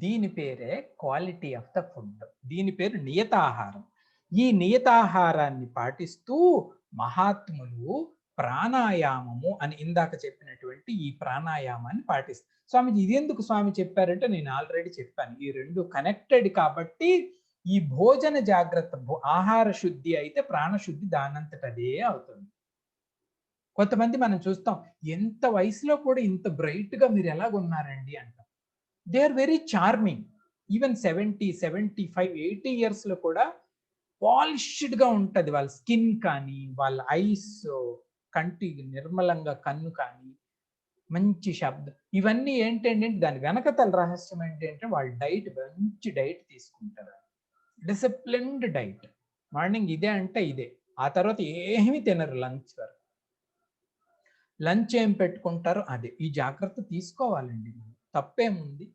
దీని పేరే క్వాలిటీ ఆఫ్ ద ఫుడ్. దీని పేరు నియతాహారం. ఈ నియతాహారాన్ని పాటిస్తూ మహాత్ములు ప్రాణాయామము అని ఇందాక చెప్పినటువంటి ఈ ప్రాణాయామాన్ని పాటిస్తారు. స్వామిజీ ఇదెందుకు స్వామి చెప్పారంటే నేను ఆల్రెడీ చెప్పాను. ఈ రెండు కనెక్టెడ్ కాబట్టి ఈ భోజన జాగ్రత్త, ఆహార శుద్ధి అయితే ప్రాణశుద్ధి దానంతట అదే అవుతుంది. కొంతమంది మనం చూస్తాం, ఎంత వయసులో కూడా ఇంత బ్రైట్ గా మీరు ఎలాగున్నారండి అంటాం. They are very charming. Even 70, 75, 80 years లో కూడా పాలిష్డ్ గా ఉంటది వాళ్ళ స్కిన్ కానీ, వాళ్ళ ఐస్, కంటి నిర్మలంగా కన్ను కానీ, మంచి శబ్దం. ఇవన్నీ ఏంటంటే దాని వెనకతల రహస్యం ఏంటంటే వాళ్ళు డైట్, మంచి డైట్ తీసుకుంటారు. Disciplined diet. మార్నింగ్ ఇదే అంటే ఇదే, ఆ తర్వాత ఏమీ తినరు లంచ్ వరకు. లంచ్ ఏం పెట్టుకుంటారో అదే. ఈ జాగ్రత్త తీసుకోవాలండి. తప్పేముంది?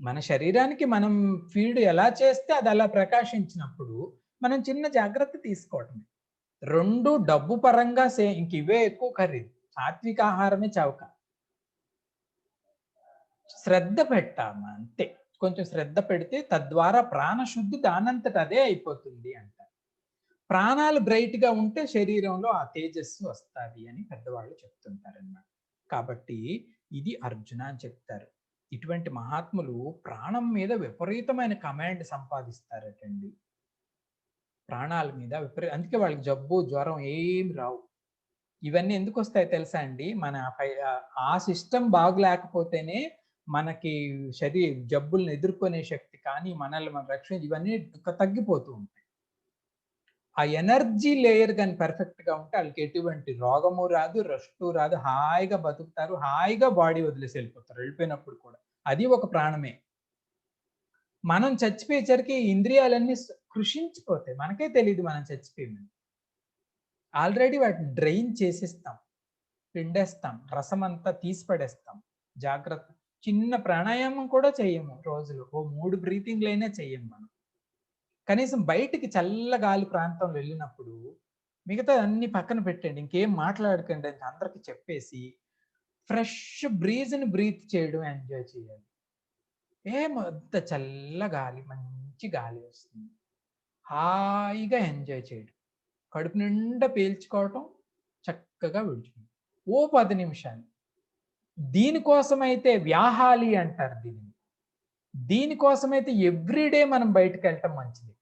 మన శరీరానికి మనం ఫీడ్ ఎలా చేస్తే అది అలా ప్రకాశించినప్పుడు మనం చిన్న జాగ్రత్త తీసుకోవటమే. రెండు డబ్బు పరంగా ఇంక ఇవే ఎక్కువ ఖరీదు. సాత్విక ఆహారమే చౌక. శ్రద్ధ పెట్టాము అంతే. కొంచెం శ్రద్ధ పెడితే తద్వారా ప్రాణశుద్ధి దానంతట అదే అయిపోతుంది అంటారు. ప్రాణాలు బ్రైట్ గా ఉంటే శరీరంలో ఆ తేజస్సు వస్తుంది అని పెద్దవాళ్ళు చెప్తుంటారన్నమాట. కాబట్టి ఇది అర్జున అని చెప్తారు. ఇటువంటి మహాత్ములు ప్రాణం మీద విపరీతమైన కమాండ్ సంపాదిస్తారటండి. ప్రాణాల మీద అందుకే వాళ్ళకి జబ్బు, జ్వరం ఏమి రావు. ఇవన్నీ ఎందుకు వస్తాయి తెలుసా అండి? మన ఆ సిస్టమ్ బాగులేకపోతేనే మనకి జబ్బుల్ని ఎదుర్కొనే శక్తి కానీ, మనల్ని మనం ఇవన్నీ తగ్గిపోతూ ఉంటాయి. ఆ ఎనర్జీ లేయర్ కానీ పర్ఫెక్ట్ గా ఉంటే వాళ్ళకి ఎటువంటి రోగము రాదు, రస్టు రాదు, హాయిగా బతుకుతారు, హాయిగా బాడీ వదిలేసి వెళ్ళిపోతారు. వెళ్ళిపోయినప్పుడు కూడా అది ఒక ప్రాణమే. మనం చచ్చిపోయేసరికి ఇంద్రియాలన్నీ కృషించిపోతాయి, మనకే తెలియదు మనం చచ్చిపోయామని. ఆల్రెడీ వాటిని డ్రైన్ చేసేస్తాం, పిండేస్తాం, రసం అంతా తీసి పడేస్తాం. జాగ్రత్త. చిన్న ప్రాణాయామం కూడా చెయ్యము రోజులో. ఓ 3 బ్రీతింగ్లు అయినా చెయ్యం మనం. కనీసం బయటికి చల్ల గాలి ప్రాంతంలో వెళ్ళినప్పుడు మిగతా అన్ని పక్కన పెట్టండి, ఇంకేం మాట్లాడకండి అని అందరికి చెప్పేసి ఫ్రెష్ బ్రీజ్ని బ్రీత్ చేయడం ఎంజాయ్ చేయాలి. ఏమంత చల్ల గాలి, మంచి గాలి వస్తుంది, హాయిగా ఎంజాయ్ చేయడం, కడుపు నిండా పీల్చుకోవటం, చక్కగా విడిచిపోవడం. ఓ 10 నిమిషాలు. దీనికోసమైతే వ్యాహాలి అంటారు దీనిని. దీనికోసమైతే ఎవ్రీడే మనం బయటకు వెళ్ళటం మంచిది.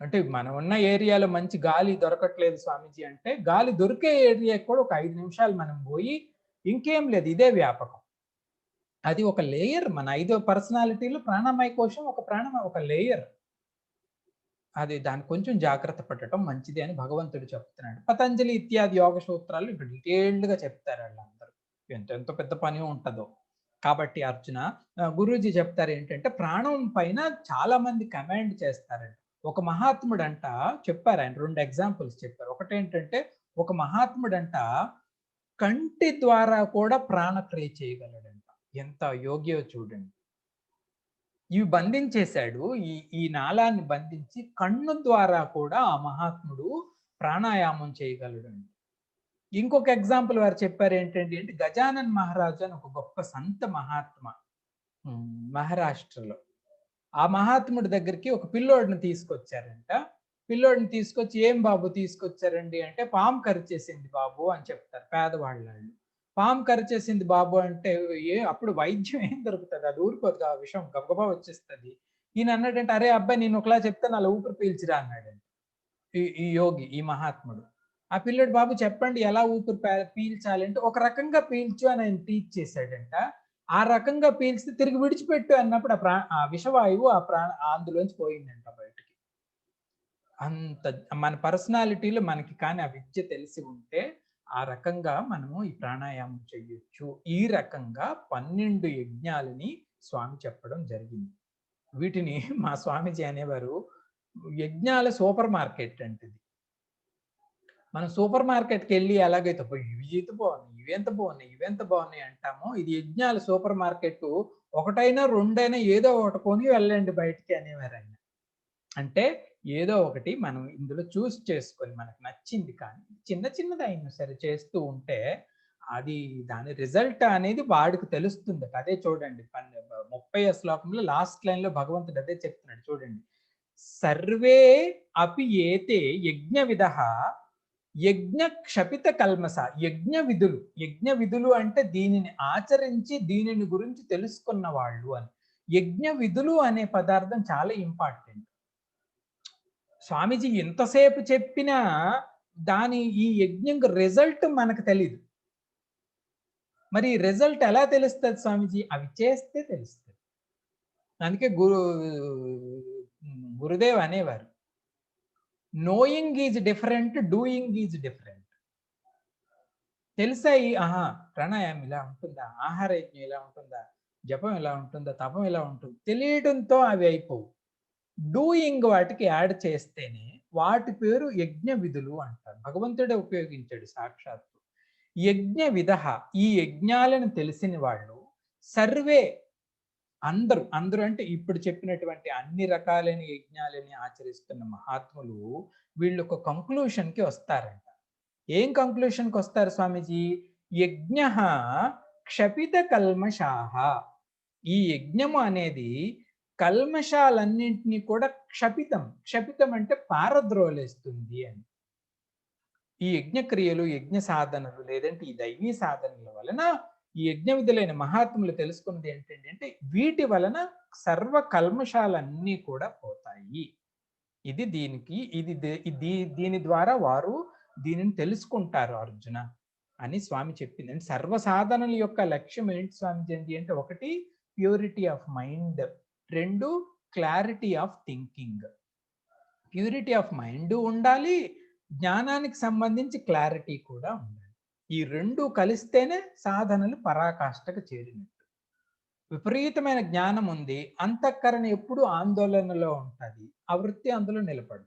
అంటే మనం ఉన్న ఏరియాలో మంచి గాలి దొరకట్లేదు స్వామీజీ అంటే, గాలి దొరికే ఏరియా కూడా ఒక 5 నిమిషాలు మనం పోయి, ఇంకేం లేదు ఇదే వ్యాపకం. అది ఒక లేయర్. మన 5వ పర్సనాలిటీలో ప్రాణమయ కోశం ఒక లేయర్. అది దాన్ని కొంచెం జాగ్రత్త పడటం మంచిది అని భగవంతుడు చెప్తున్నాడు. పతంజలి ఇత్యాది యోగ సూత్రాలు ఇప్పుడు డీటెయిల్డ్ గా చెప్తారు వాళ్ళందరూ. ఎంత పెద్ద పని ఉంటుందో. కాబట్టి అర్జున, గురూజీ చెప్తారు ఏంటంటే ప్రాణం పైన చాలా మంది కమాండ్ చేస్తారంట. ఒక మహాత్ముడంట చెప్పారు, ఆయన 2 ఎగ్జాంపుల్స్ చెప్పారు. ఒకటేంటంటే ఒక మహాత్ముడంట కంటి ద్వారా కూడా ప్రాణక్రియ చేయగలడంట. ఎంత యోగ్యో చూడండి. ఇవి బంధించేశాడు. ఈ నాళాన్ని బంధించి కన్ను ద్వారా కూడా ఆ మహాత్ముడు ప్రాణాయామం చేయగలడండి. ఇంకొక ఎగ్జాంపుల్ వారు చెప్పారు ఏంటండి అంటే, గజానన్ మహారాజు అని ఒక గొప్ప సంత మహాత్మ మహారాష్ట్రలో. ఆ మహాత్ముడి దగ్గరికి ఒక పిల్లోడిని తీసుకొచ్చారంట. పిల్లోడిని తీసుకొచ్చి, ఏం బాబు తీసుకొచ్చారండి అంటే, పాము కరిచేసింది బాబు అని చెప్తారు పేదవాళ్ళు. పాము కరిచేసింది బాబు అంటే అప్పుడు వైద్యం ఏం దొరుకుతుంది? అది ఊరుకోదు, ఆ విషయం గబగబా వచ్చేస్తుంది. ఈయన అన్నాడంటే, అరే అబ్బాయి నేను ఒకలా చెప్తాను అలా ఊపిరి పీల్చిరా అన్నాడంట ఈ యోగి, ఈ మహాత్ముడు. ఆ పిల్లడు, బాబు చెప్పండి ఎలా ఊపిరి పీల్చాలి అంటే, ఒక రకంగా పీల్చు అని ఆయన టీచ్ చేశాడంట. ఆ రకంగా పీల్చితే తిరిగి విడిచిపెట్టు అన్నప్పుడు ఆ విషవాయువు అందులోంచి పోయిందంట బయటికి. అంత మన పర్సనాలిటీలో మనకి కానీ ఆ విద్య తెలిసి ఉంటే ఆ రకంగా మనము ఈ ప్రాణాయామం చెయ్యొచ్చు. ఈ రకంగా 12 యజ్ఞాలని స్వామి చెప్పడం జరిగింది. వీటిని మా స్వామీజీ అనేవారు యజ్ఞాల సూపర్ మార్కెట్ అంటే. మనం సూపర్ మార్కెట్కి వెళ్ళి ఎలాగైతే ఇవి ఎంత బాగున్నాయి, ఇవెంత బాగున్నాయి, ఇవెంత బాగున్నాయి అంటామో, ఇది యజ్ఞాల సూపర్ మార్కెట్. ఒకటైనా రెండైనా ఏదో ఒకటి కొని వెళ్ళండి బయటికి అనేవారు ఆయన. అంటే ఏదో ఒకటి మనం ఇందులో చూస్ చేసుకొని మనకు నచ్చింది కానీ చిన్న చిన్నది అయినా సరే చేస్తూ ఉంటే అది దాని రిజల్ట్ అనేది వాడికి తెలుస్తుంది. అదే చూడండి 30వ శ్లోకంలో లాస్ట్ లైన్ లో భగవంతుడు అదే చెప్తున్నాడు చూడండి. సర్వే అపి ఏతే యజ్ఞ విదః యజ్ఞ క్షపిత కల్మస. యజ్ఞ విధులు అంటే దీనిని ఆచరించి దీనిని గురించి తెలుసుకున్న వాళ్ళు అని. యజ్ఞ విధులు అనే పదార్థం చాలా ఇంపార్టెంట్. స్వామీజీ ఎంతసేపు చెప్పినా ఈ యజ్ఞం రిజల్ట్ మనకు తెలీదు. మరి రిజల్ట్ ఎలా తెలుస్తుంది స్వామీజీ? అవి చేస్తే తెలుస్తుంది. అందుకే గురుదేవ్ అనేవారు, knowing is different, doing is different. తెలిసాయి, ఆహా ప్రాణాయామం ఇలా ఉంటుందా, ఆహార యజ్ఞం ఇలా ఉంటుందా, జపం ఇలా ఉంటుందా, తపం ఇలా ఉంటుంది, తెలియడంతో అవి అయిపోవు. డూయింగ్ వాటికి యాడ్ చేస్తేనే వాటి పేరు యజ్ఞ విధులు అంటారు. భగవంతుడే ఉపయోగించాడు సాక్షాత్తు. యజ్ఞ విధః, ఈ యజ్ఞాలను తెలిసిన వాళ్ళు సర్వే, అందరూ అంటే ఇప్పుడు చెప్పినటువంటి అన్ని రకాలైన యజ్ఞాలని ఆచరిస్తున్న మహాత్ములు వీళ్ళు ఒక కంక్లూషన్కి వస్తారంట. ఏం కంక్లూషన్కి వస్తారు స్వామీజీ? యజ్ఞ క్షపిత కల్మషాహ. ఈ యజ్ఞము అనేది కల్మషాలన్నింటినీ కూడా క్షపితం అంటే పారద్రోలేస్తుంది అని. ఈ యజ్ఞ క్రియలు, యజ్ఞ సాధనలు లేదంటే ఈ దైవీ సాధనల వలన ఈ యజ్ఞ విధులైన మహాత్ములు తెలుసుకున్నది ఏంటంటే వీటి వలన సర్వ కల్మషాలన్నీ కూడా పోతాయి. ఇది దీని ద్వారా వారు దీనిని తెలుసుకుంటారు అర్జున అని స్వామి చెప్పింది. అంటే సర్వ సాధనల యొక్క లక్ష్యం ఏంటి స్వామి అంటే, ఒకటి ప్యూరిటీ ఆఫ్ మైండ్, రెండు clarity of thinking. Purity of mind ఉండాలి, జ్ఞానానికి సంబంధించి క్లారిటీ కూడా ఉండాలి. ఈ రెండు కలిస్తేనే సాధనలు పరాకాష్ఠకు చేరినట్టు. విపరీతమైన జ్ఞానం ఉంది, అంతఃకరణ ఎప్పుడు ఆందోళనలో ఉంటుంది, ఆ వృత్తి అందులో నిలబడు.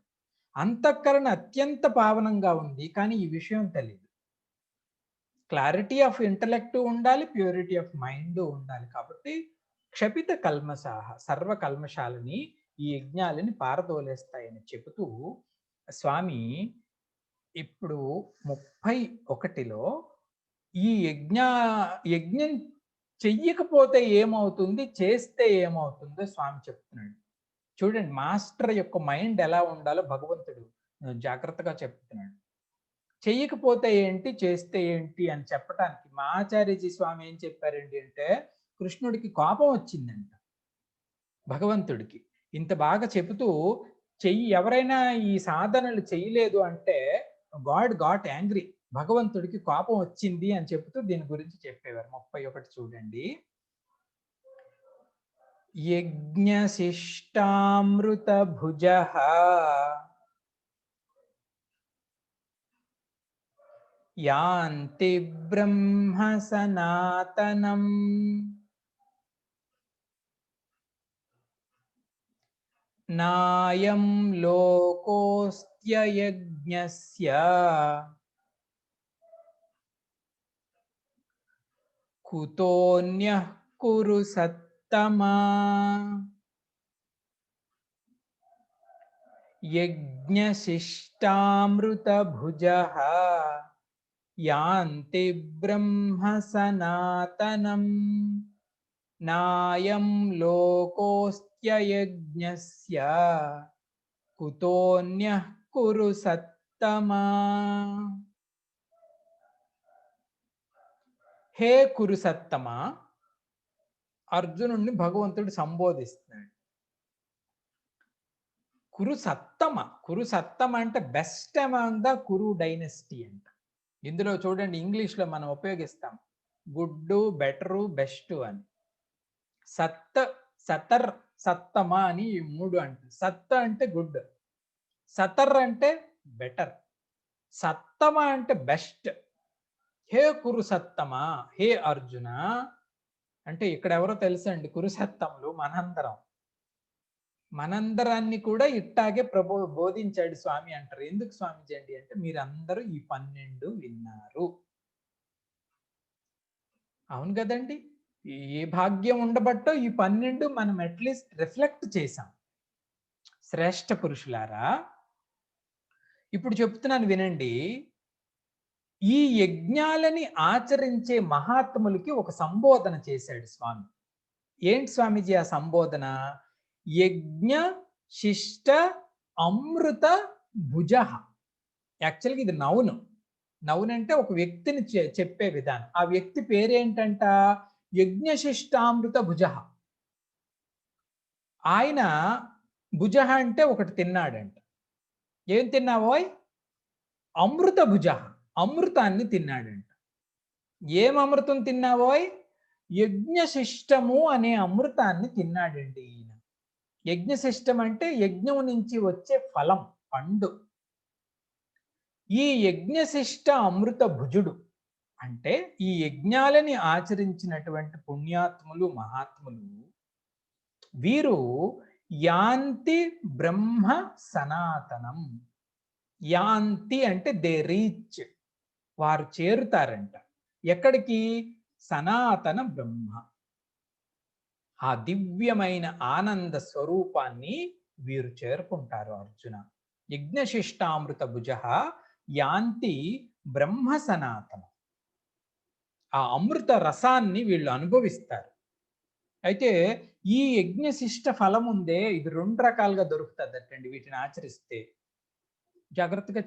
అంతఃకరణ అత్యంత పావనంగా ఉంది కానీ ఈ విషయం తెలియదు. క్లారిటీ ఆఫ్ ఇంటలెక్ట్ ఉండాలి, ప్యూరిటీ ఆఫ్ మైండ్ ఉండాలి. కాబట్టి క్షపిత కల్మషాహ, సర్వ కల్మషాలని ఈ యజ్ఞాలని పారదోలేస్తాయని చెబుతూ స్వామి ఇప్పుడు 31లో ఈ యజ్ఞం చెయ్యకపోతే ఏమవుతుంది, చేస్తే ఏమవుతుందో స్వామి చెప్తున్నాడు. చూడండి మాస్టర్ యొక్క మైండ్ ఎలా ఉండాలో భగవంతుడు జాగ్రత్తగా చెప్తున్నాడు. చెయ్యకపోతే ఏంటి, చేస్తే ఏంటి అని చెప్పడానికి మా ఆచార్యజీ స్వామి ఏం చెప్పారండి అంటే, కృష్ణుడికి కోపం వచ్చిందంట భగవంతుడికి. ఇంత బాగా చెబుతూ ఎవరైనా ఈ సాధనలు చేయలేదు అంటే గాడ్ గాట్ యాంగ్రీ, భగవంతుడికి కోపం వచ్చింది అని చెబుతూ దీని గురించి చెప్పేవారు. 31 చూడండి. యజ్ఞశిష్టామృత భుజః యాంతి బ్రహ్మ సనాతనం నాయం లోకోస్త్యయజ్ఞస్య కుతోన్యః కురు సత్తమా. యజ్ఞశిష్టామృత భుజః యాంతి బ్రహ్మ సనాతనం నాయం లోకోస్త్యయజ్ఞస్య కుతోన్యః కురు సత్తమా. హే కురు సత్తమా, అర్జునుడిని భగవంతుడు సంబోధిస్తున్నాడు. కురు సత్తమ అంటే best among the Kuru dynasty అంట. ఇందులో చూడండి ఇంగ్లీష్లో మనం ఉపయోగిస్తాం గుడ్, బెటరు, బెస్ట్ అని. సతర్, సత్తమ అని ఈ మూడు అంటే. సత్త అంటే గుడ్, సతర్ అంటే బెటర్, సత్తమ అంటే బెస్ట్. హే కురు సత్తమా, హే అర్జున అంటే ఇక్కడ ఎవరో తెలుసండి, కురుసత్తములు మనందరాన్ని కూడా ఇట్టాగే బోధించాడు స్వామి అంటారు. ఎందుకు స్వామిజీ అండి అంటే, మీరందరూ ఈ 12 విన్నారు. అవును కదండి, ఏ భాగ్యం ఉండబట్టో ఈ 12 మనం అట్లీస్ట్ రిఫ్లెక్ట్ చేశాం. శ్రేష్ఠ పురుషులారా, ఇప్పుడు చెప్తున్నాను వినండి. ఈ యజ్ఞాలని ఆచరించే మహాత్ములకి ఒక సంబోధన చేశాడు స్వామి. ఏంటి స్వామీజీ ఆ సంబోధన? యజ్ఞ శిష్ట అమృత భుజ. యాక్చువల్గా ఇది నౌన్. నౌన్ అంటే ఒక వ్యక్తిని చెప్పే విధానం. ఆ వ్యక్తి పేరేంటంట? యజ్ఞశిష్టామృత భుజ. ఆయన భుజ అంటే ఒకటి తిన్నాడంట. ఏం తిన్నావోయ్? అమృత భుజ. అమృతాన్ని తిన్నాడంట. ఏం అమృతం తిన్నావోయ్? యజ్ఞశిష్టము అనే అమృతాన్ని తిన్నాడండి ఈయన. యజ్ఞశిష్టం అంటే యజ్ఞం నుంచి వచ్చే ఫలం, పండు. ఈ యజ్ఞశిష్ట అమృత భుజుడు అంటే ఈ యజ్ఞాలని ఆచరించినటువంటి పుణ్యాత్ములు, మహాత్ములు వీరు యాంతి బ్రహ్మ సనాతనం. యాంతి అంటే దే రీచ్, వారు చేరుతారంట. ఎక్కడికి? సనాతన బ్రహ్మ, ఆ దివ్యమైన ఆనంద స్వరూపాన్ని వీరు చేరుకుంటారు అర్జున. యజ్ఞశిష్టామృత భుజ యాంతి బ్రహ్మ సనాతనం. ఆ అమృత రసాన్ని వీళ్ళు అనుభవిస్తారు. అయితే ఈ యజ్ఞశిష్ట ఫలం ఉందే, ఇది 2 రకాలుగా దొరుకుతుందటండి వీటిని ఆచరిస్తే. జాగ్రత్తగా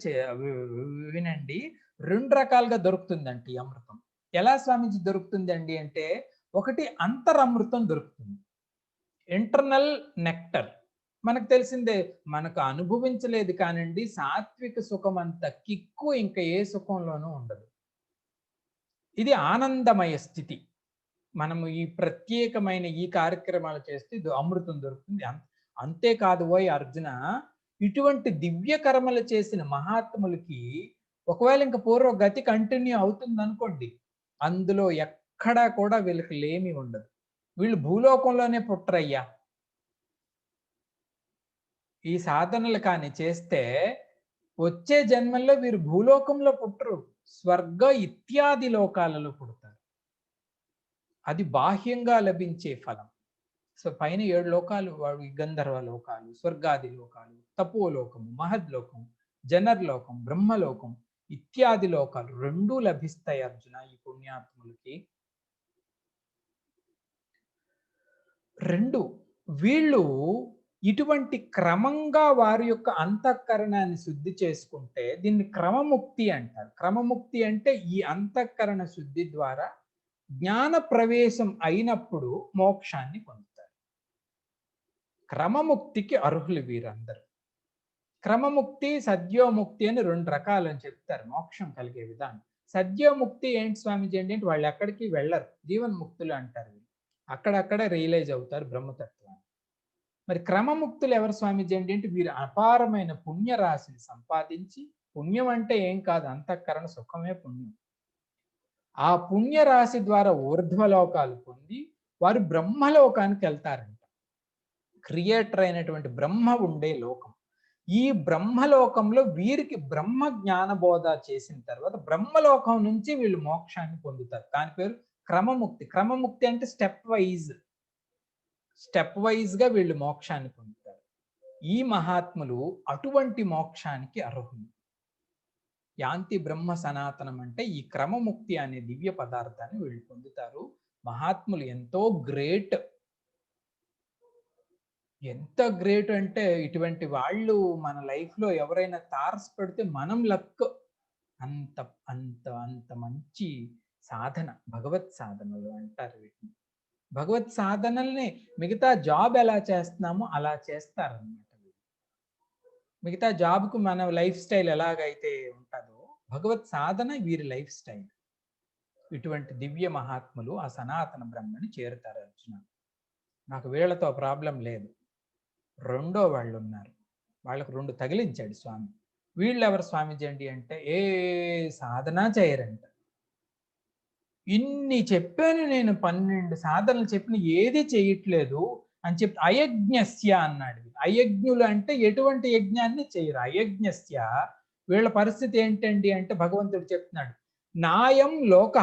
వినండి. 2 రకాలుగా దొరుకుతుందంట ఈ అమృతం. ఎలా స్వామీజీ దొరుకుతుందండి అంటే, ఒకటి అంతరమృతం దొరుకుతుంది, ఇంటర్నల్ నెక్టర్. మనకు తెలిసిందే, మనకు అనుభవించలేదు కానండి సాత్విక సుఖం అంత కిక్కు ఇంకా ఏ సుఖంలోనూ ఉండదు. ఇది ఆనందమయ స్థితి. మనము ఈ ప్రత్యేకమైన ఈ కార్యక్రమాలు చేస్తే ఇది అమృతం దొరుకుతుంది. అంతేకాదు ఓయ్ అర్జున, ఇటువంటి దివ్య కర్మలు చేసిన మహాత్ములకి ఒకవేళ ఇంకా పూర్వ గతి కంటిన్యూ అవుతుంది అనుకోండి, అందులో ఎక్కడా కూడా వీళ్ళకి లేమి ఉండదు. వీళ్ళు భూలోకంలోనే పుట్టరయ్యా. ఈ సాధనలు కానీ చేస్తే వచ్చే జన్మల్లో వీరు భూలోకంలో పుట్టరు, స్వర్గ ఇత్యాది లోకాలలో పుడతారు. అది బాహ్యంగా లభించే ఫలం. సో పైన 7 లోకాలు, వాడు గంధర్వ లోకాలు, స్వర్గాది లోకాలు, తపోలోకము, మహద్లోకం, జనర్లోకం, బ్రహ్మలోకం ఇత్యాది లోకాలు 2 లభిస్తాయి అర్జున ఈ పుణ్యాత్ములకి. 2 వీళ్ళు ఇటువంటి క్రమంగా వారి యొక్క అంతఃకరణాన్ని శుద్ధి చేసుకుంటే దీన్ని క్రమముక్తి అంటారు. క్రమముక్తి అంటే ఈ అంతఃకరణ శుద్ధి ద్వారా జ్ఞాన ప్రవేశం అయినప్పుడు మోక్షాన్ని పొందుతారు. క్రమముక్తికి అర్హులు వీరందరూ. క్రమముక్తి, సద్యోముక్తి అని 2 రకాలు అని చెప్తారు మోక్షం కలిగే విధానం. సద్యోముక్తి ఏంటి స్వామిజీ అంటే వాళ్ళు ఎక్కడికి వెళ్ళరు, జీవన్ముక్తులు అంటారు. అక్కడక్కడ రియలైజ్ అవుతారు బ్రహ్మతత్వాన్ని. మరి క్రమముక్తులు ఎవరు స్వామిజీ అంటే వీరు అపారమైన పుణ్య రాశిని సంపాదించి, పుణ్యం అంటే ఏం కాదు, అంతఃకరణ సుఖమే పుణ్యం. ఆ పుణ్య రాశి ద్వారా ఊర్ధ్వలోకాలు పొంది వారు బ్రహ్మలోకానికి వెళ్తారంట. క్రియేటర్ అయినటువంటి బ్రహ్మ ఉండే లోకం. ఈ బ్రహ్మలోకంలో వీరికి బ్రహ్మ జ్ఞానబోధ చేసిన తర్వాత బ్రహ్మలోకం నుంచి వీళ్ళు మోక్షాన్ని పొందుతారు. దాని పేరు క్రమముక్తి. క్రమముక్తి అంటే స్టెప్ వైజ్ గా వీళ్ళు మోక్షాన్ని పొందుతారు. ఈ మహాత్ములు అటువంటి మోక్షానికి అర్హులు. యాంతి బ్రహ్మ సనాతనం అంటే ఈ క్రమముక్తి అనే దివ్య పదార్థాన్ని వీళ్ళు పొందుతారు. మహాత్ములు ఎంతో గ్రేట్. ఎంత గ్రేట్ అంటే ఇటువంటి వాళ్ళు మన లైఫ్ లో ఎవరైనా తారసపడితే మనం లక్. అంత అంత అంత మంచి సాధన భగవత్ సాధనలు అంటారు వీటిని. భగవత్ సాధనల్ని మిగతా జాబ్ ఎలా చేస్తున్నామో అలా చేస్తారన్నమాట. మిగతా జాబ్కు మన లైఫ్ స్టైల్ ఎలాగైతే ఉంటుందో భగవత్ సాధన వీరి లైఫ్ స్టైల్. ఇటువంటి దివ్య మహాత్ములు ఆ సనాతన బ్రహ్మని చేరుతారు అర్జున. నాకు వీళ్ళతో ప్రాబ్లం లేదు. 2 వాళ్ళు ఉన్నారు, వాళ్ళకు 2 తగిలించాడు స్వామి. వీళ్ళు ఎవరు స్వామిజీ అండి అంటే ఏ సాధన చేయరంట. ఇన్ని చెప్పాను నేను, 12 సాధనలు చెప్పిన ఏది చేయట్లేదు అని చెప్పి అయజ్ఞస్య అన్నాడు. అయజ్ఞులు అంటే ఎటువంటి యజ్ఞాన్ని చేయరు. అయజ్ఞస్య వీళ్ళ పరిస్థితి ఏంటండి అంటే భగవంతుడు చెప్తున్నాడు, నాయం లోక,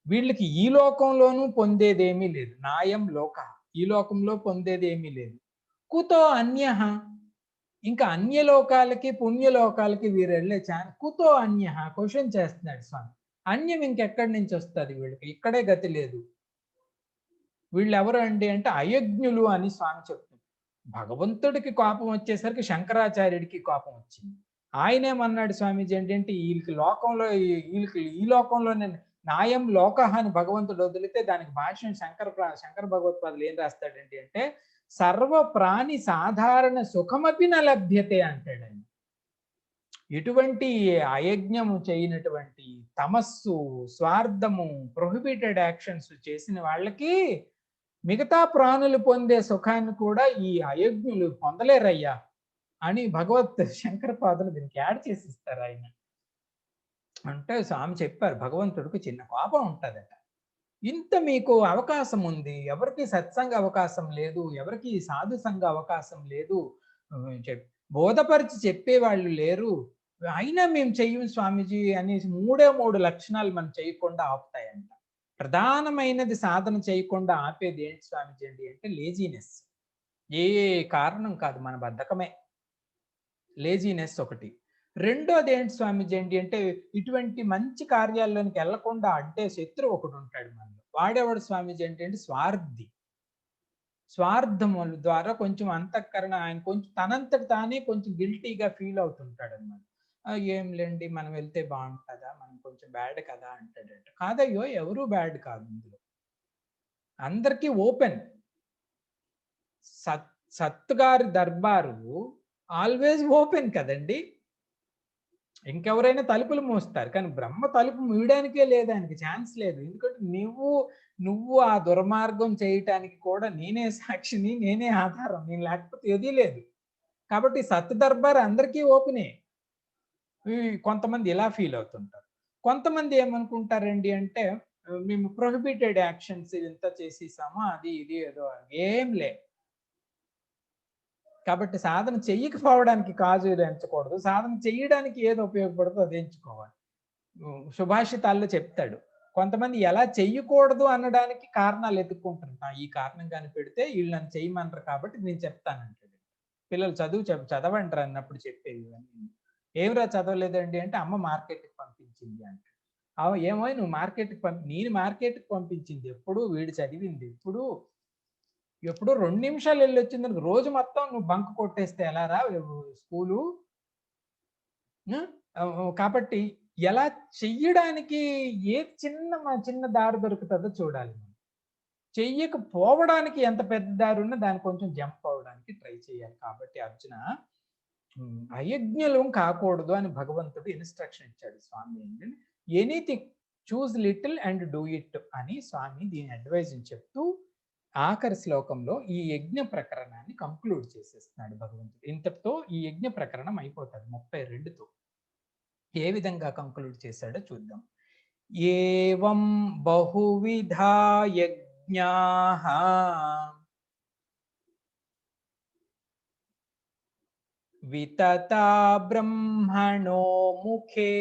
వీళ్ళకి ఈ లోకంలోనూ పొందేదేమీ లేదు. నాయం లోక, ఈ లోకంలో పొందేది ఏమీ లేదు. కుతో అన్యః, ఇంకా అన్యలోకాలకి పుణ్యలోకాలకి వీరు వెళ్ళే కుతో అన్య క్వశ్చన్ చేస్తున్నాడు స్వామి. అన్యం ఇంకెక్కడి నుంచి వస్తుంది వీళ్ళకి? ఇక్కడే గతి లేదు. వీళ్ళు ఎవరు అండి అంటే అయజ్ఞులు అని స్వామి చెప్తున్నారు. భగవంతుడికి కోపం వచ్చేసరికి శంకరాచార్యుడికి కోపం వచ్చింది. ఆయనేమన్నాడు స్వామీజీ ఏంటంటే వీళ్ళకి లోకంలో వీళ్ళకి ఈ లోకంలోనే నాయం లోకః అని భగవంతుడు వదిలితే దానికి భాష్యం శంకర భగవత్పాదులు ఏం రాస్తాడండి అంటే సర్వ ప్రాణి సాధారణ సుఖమపి న లభ్యతే అంటాడు ఆయన. ఎటువంటి అయజ్ఞము చేయనటువంటి తమస్సు, స్వార్థము, ప్రొహిబిటెడ్ యాక్షన్స్ చేసిన వాళ్ళకి మిగతా ప్రాణులు పొందే సుఖాన్ని కూడా ఈ అయజ్ఞులు పొందలేరయ్యా అని శంకరపాదులు దీనికి యాడ్ చేసి ఇస్తారు ఆయన. అంటే స్వామి చెప్పారు భగవంతుడికి చిన్న కోపం ఉంటుందట. ఇంత మీకు అవకాశం ఉంది, ఎవరికి సత్సంగ అవకాశం లేదు, ఎవరికి సాధు సంఘ అవకాశం లేదు, బోధపరిచి చెప్పేవాళ్ళు లేరు, అయినా మేము చెయ్యం స్వామీజీ అనేసి మూడు లక్షణాలు మనం చేయకుండా ఆపుతాయంట. ప్రధానమైనది సాధన చేయకుండా ఆపేది ఏంటి స్వామీజీ అండి అంటే లేజీనెస్. ఏ కారణం కాదు, మన బద్ధకమే. లేజీనెస్ ఒకటి. రెండోది ఏంటి స్వామీజీ ఏంటి అంటే ఇటువంటి మంచి కార్యాల్లోనికి వెళ్లకుండా అడ్డే శత్రువు ఒకడు ఉంటాడు మనలో. వాడేవాడు స్వామీజీ అంటే స్వార్థి. స్వార్థముల ద్వారా కొంచెం అంతఃకరణ ఆయన కొంచెం తనంతట తానే కొంచెం గిల్టీగా ఫీల్ అవుతుంటాడు అనమాట. ఏం లేండి మనం వెళ్తే బాగుంటుందా, మనం కొంచెం బ్యాడ్ కదా అంటాడట. కాదయ్యో, ఎవరు బ్యాడ్ కాదు ఇందులో, అందరికీ ఓపెన్. సత్ గారి దర్బారు ఆల్వేస్ ఓపెన్ కదండి. ఇంకెవరైనా తలుపులు మూస్తారు, కానీ బ్రహ్మ తలుపు మూయడానికే లేదు, ఆయనకి ఛాన్స్ లేదు. ఎందుకంటే నువ్వు ఆ దుర్మార్గం చేయటానికి కూడా నేనే సాక్షిని, నేనే ఆధారం, నేను లేకపోతే ఏదీ లేదు. కాబట్టి సత్ దర్బార్ అందరికీ ఓపెనే. కొంతమంది ఇలా ఫీల్ అవుతుంటారు. కొంతమంది ఏమనుకుంటారండి అంటే మేము ప్రొహిబిటెడ్ యాక్షన్స్ ఇంత చేసేసాము, అది ఇది ఏదో ఏం లే. కాబట్టి సాధన చెయ్యకపోవడానికి కాజు ఎంచకూడదు, సాధన చెయ్యడానికి ఏది ఉపయోగపడుతుందో అది ఎంచుకోవాలి. సుభాషితాల్లో చెప్తాడు, కొంతమంది ఎలా చెయ్యకూడదు అనడానికి కారణాలు ఎత్తుక్కుంటారు. ఈ కారణం కానీ పెడితే వీళ్ళు నన్ను చెయ్యమనరు కాబట్టి నేను చెప్తానంటాడు. పిల్లలు చదవంటారు అన్నప్పుడు చెప్పేది ఇవన్నీ. ఏమిరా చదవలేదండి అంటే అమ్మ మార్కెట్కి పంపించింది అంటే. ఏమో నువ్వు మార్కెట్కి నేను మార్కెట్కి పంపించింది ఎప్పుడు, వీడు చదివింది ఎప్పుడు 2 నిమిషాలు వెళ్ళి వచ్చింది, రోజు మొత్తం నువ్వు బంక్ కొట్టేస్తే ఎలా రా స్కూలు. కాబట్టి ఎలా చెయ్యడానికి ఏ చిన్న దారి దొరుకుతుందో చూడాలి. చెయ్యకపోవడానికి ఎంత పెద్ద దారి ఉన్నా దాన్ని కొంచెం జంప్ అవడానికి ట్రై చేయాలి. కాబట్టి అర్జున అయజ్ఞలం కాకూడదు అని భగవంతుడు ఇన్స్ట్రక్షన్ ఇచ్చాడు స్వామి. Anything choose little and do it అని స్వామి దీని అడ్వైజ్ చెప్తూ ఆఖరి శ్లోకంలో ఈ యజ్ఞ ప్రకరణాన్ని కంక్లూడ్ చేసేస్తున్నాడు భగవంతుడు. ఇంతటితో ఈ యజ్ఞ ప్రకరణం అయిపోతాడు 32తో. ఏ విధంగా కంక్లూడ్ చేశాడో చూద్దాం. ఏవం బహువిధా యజ్ఞాః వితతా బ్రహ్మణో ముఖే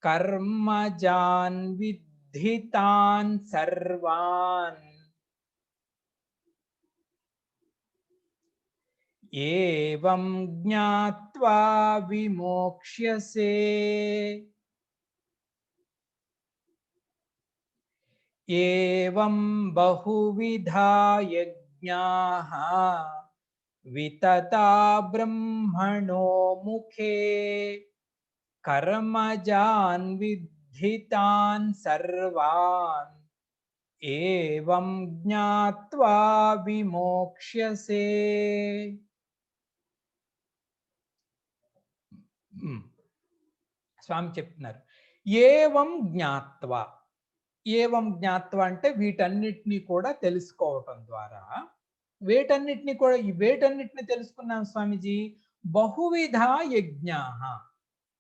కర్మజాన్ విద్ధితాన్ సర్వాన్ ఏవం జ్ఞాత్వా విమోక్ష్యసే. ఏవం బహువిధా యజ్ఞాః వితతా బ్రహ్మణో ముఖే కర్మజాన్ విద్ధితాన్ సర్వాన్ ఏవం జ్ఞాత్వా విమోక్ష్యసే. స్వామి చెప్తున్నారు ఏవం జ్ఞాత్వా. ఏవం జ్ఞాత్వా అంటే వీటన్నిటినీ కూడా తెలుసుకోవటం ద్వారా, వేటన్నిటిని తెలుసుకున్నాం స్వామిజీ. బహువిధ యజ్ఞాః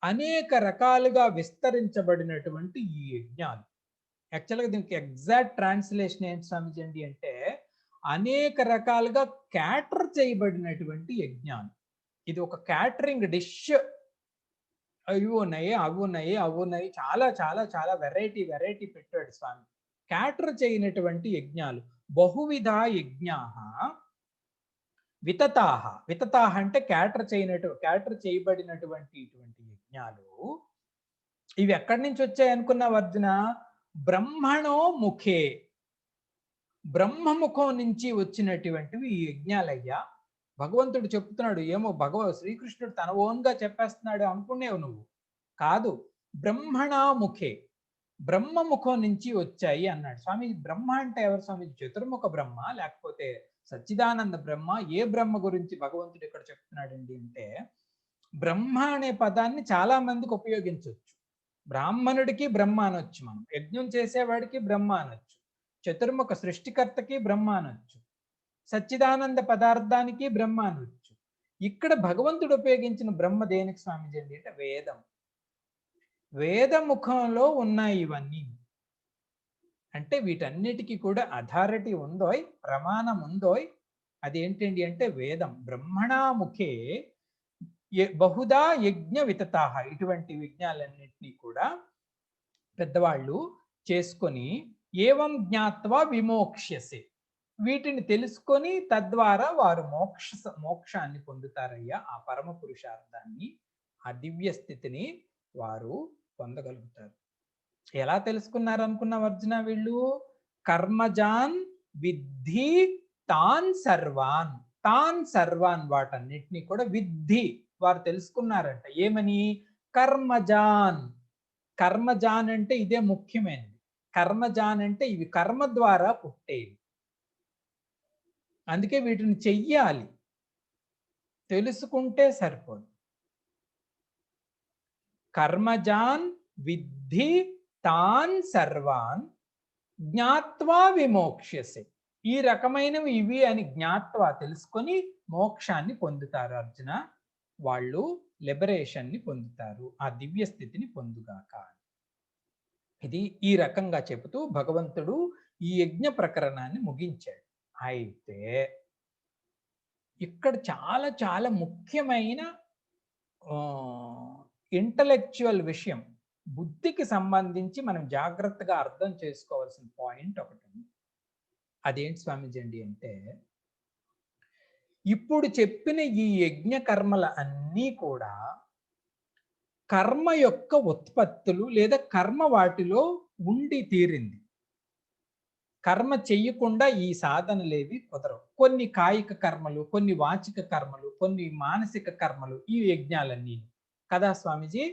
అనేక రకాలుగా విస్తరించబడినటువంటి ఈ యజ్ఞాలు. యాక్చువల్గా దీనికి ఎగ్జాక్ట్ ట్రాన్స్లేషన్ ఏంటి స్వామిజీ అండి అంటే అనేక రకాలుగా క్యాటర్ చేయబడినటువంటి యజ్ఞాలు. ఇది ఒక క్యాటరింగ్ డిష్. అవి ఉన్నాయి చాలా చాలా చాలా వెరైటీ పెట్టాడు స్వామి. క్యాటర్ చేయనటువంటి యజ్ఞాలు బహువిధ యజ్ఞాః వితతాః. వితతాః అంటే క్యాటర్ చేయబడినటువంటి ఇటువంటి యజ్ఞాలు ఇవి ఎక్కడి నుంచి వచ్చాయి అనుకున్నావు అర్జున? బ్రహ్మణో ముఖే, బ్రహ్మముఖం నుంచి వచ్చినటువంటివి ఈ యజ్ఞాలయ్యా. భగవంతుడు చెప్తున్నాడు. ఏమో శ్రీకృష్ణుడు తన ఓన్గా చెప్పేస్తున్నాడు అనుకునేవు నువ్వు. కాదు, బ్రహ్మణాముఖే, బ్రహ్మముఖం నుంచి వచ్చాయి అన్నాడు స్వామి. బ్రహ్మ అంటే ఎవరు స్వామి? చతుర్ముఖ బ్రహ్మ, లేకపోతే సచ్చిదానంద బ్రహ్మ? ఏ బ్రహ్మ గురించి భగవంతుడు ఇక్కడ చెప్తున్నాడండి అంటే, బ్రహ్మ అనే పదాన్ని చాలా మందికి ఉపయోగించవచ్చు. బ్రాహ్మణుడికి బ్రహ్మ అనొచ్చు, మనం యజ్ఞం చేసేవాడికి బ్రహ్మ అనొచ్చు, చతుర్ముఖ సృష్టికర్తకి బ్రహ్మ అనొచ్చు, సచ్చిదానంద పదార్థానికి బ్రహ్మ అనొచ్చు. ఇక్కడ భగవంతుడు ఉపయోగించిన బ్రహ్మ దేనికి స్వామిజీ అండి అంటే వేదం. వేదముఖంలో ఉన్నాయి ఇవన్నీ. అంటే వీటన్నిటికీ కూడా అథారిటీ ఉందోయ్, ప్రమాణం ఉందోయ్. అదేంటండి అంటే వేదం. బ్రహ్మణాముఖే బహుదా యజ్ఞ వితతాః. ఇటువంటి యజ్ఞాలన్నింటినీ కూడా పెద్దవాళ్ళు చేసుకొని ఏవం జ్ఞాత్వా విమోక్ష్యసే, వీటిని తెలుసుకొని తద్వారా వారు మోక్షాన్ని పొందుతారయ్యా. ఆ పరమ పురుషార్థాన్ని, ఆ దివ్య స్థితిని వారు పొందగలుగుతారు. ఎలా తెలుసుకున్నారు అనుకున్నాం అర్జున? వీళ్ళు కర్మజాన్ విద్ధి తాన్ సర్వాన్, తాన్ సర్వాన్, వాటన్నిటినీ కూడా విద్ధి వారు తెలుసుకున్నారంట. ఏమని? కర్మజాన్. కర్మజాన్ అంటే ఇదే ముఖ్యమైనది. కర్మజాన్ అంటే ఇవి కర్మ ద్వారా పుట్టేవి, అందుకే వీటిని చెయ్యాలి, తెలుసుకుంటే సరిపోదు. కర్మజాన్ విద్ధి తాన్ సర్వాన్ జ్ఞాత్వా విమోక్ష్యసే. ఈ రకమైనవి ఇవి అని జ్ఞాత్వా తెలుసుకొని మోక్షాన్ని పొందుతారు అర్జున. వాళ్ళు లిబరేషన్ని పొందుతారు, ఆ దివ్య స్థితిని పొందుగాక. ఇది ఈ రకంగా చెబుతూ భగవంతుడు ఈ యజ్ఞ ప్రకరణాన్ని ముగించాడు. అయితే ఇక్కడ చాలా చాలా ముఖ్యమైన ఇంటలెక్చువల్ విషయం, బుద్ధికి సంబంధించి మనం జాగ్రత్తగా అర్థం చేసుకోవాల్సిన పాయింట్ ఒకటి ఉంది. అదేంటి స్వామిజీ అండి అంటే, ఇప్పుడు చెప్పిన ఈ యజ్ఞ కర్మల అన్నీ కూడా కర్మ యొక్క ఉత్పత్తులు, లేదా కర్మ వాటిలో ఉండి తీరింది. కర్మ చెయ్యకుండా ఈ సాధనలేవి కుదరవు. కొన్ని కాయిక కర్మలు, కొన్ని వాచిక కర్మలు, కొన్ని మానసిక కర్మలు, ఈ యజ్ఞాలన్నీ కదా స్వామిజీ.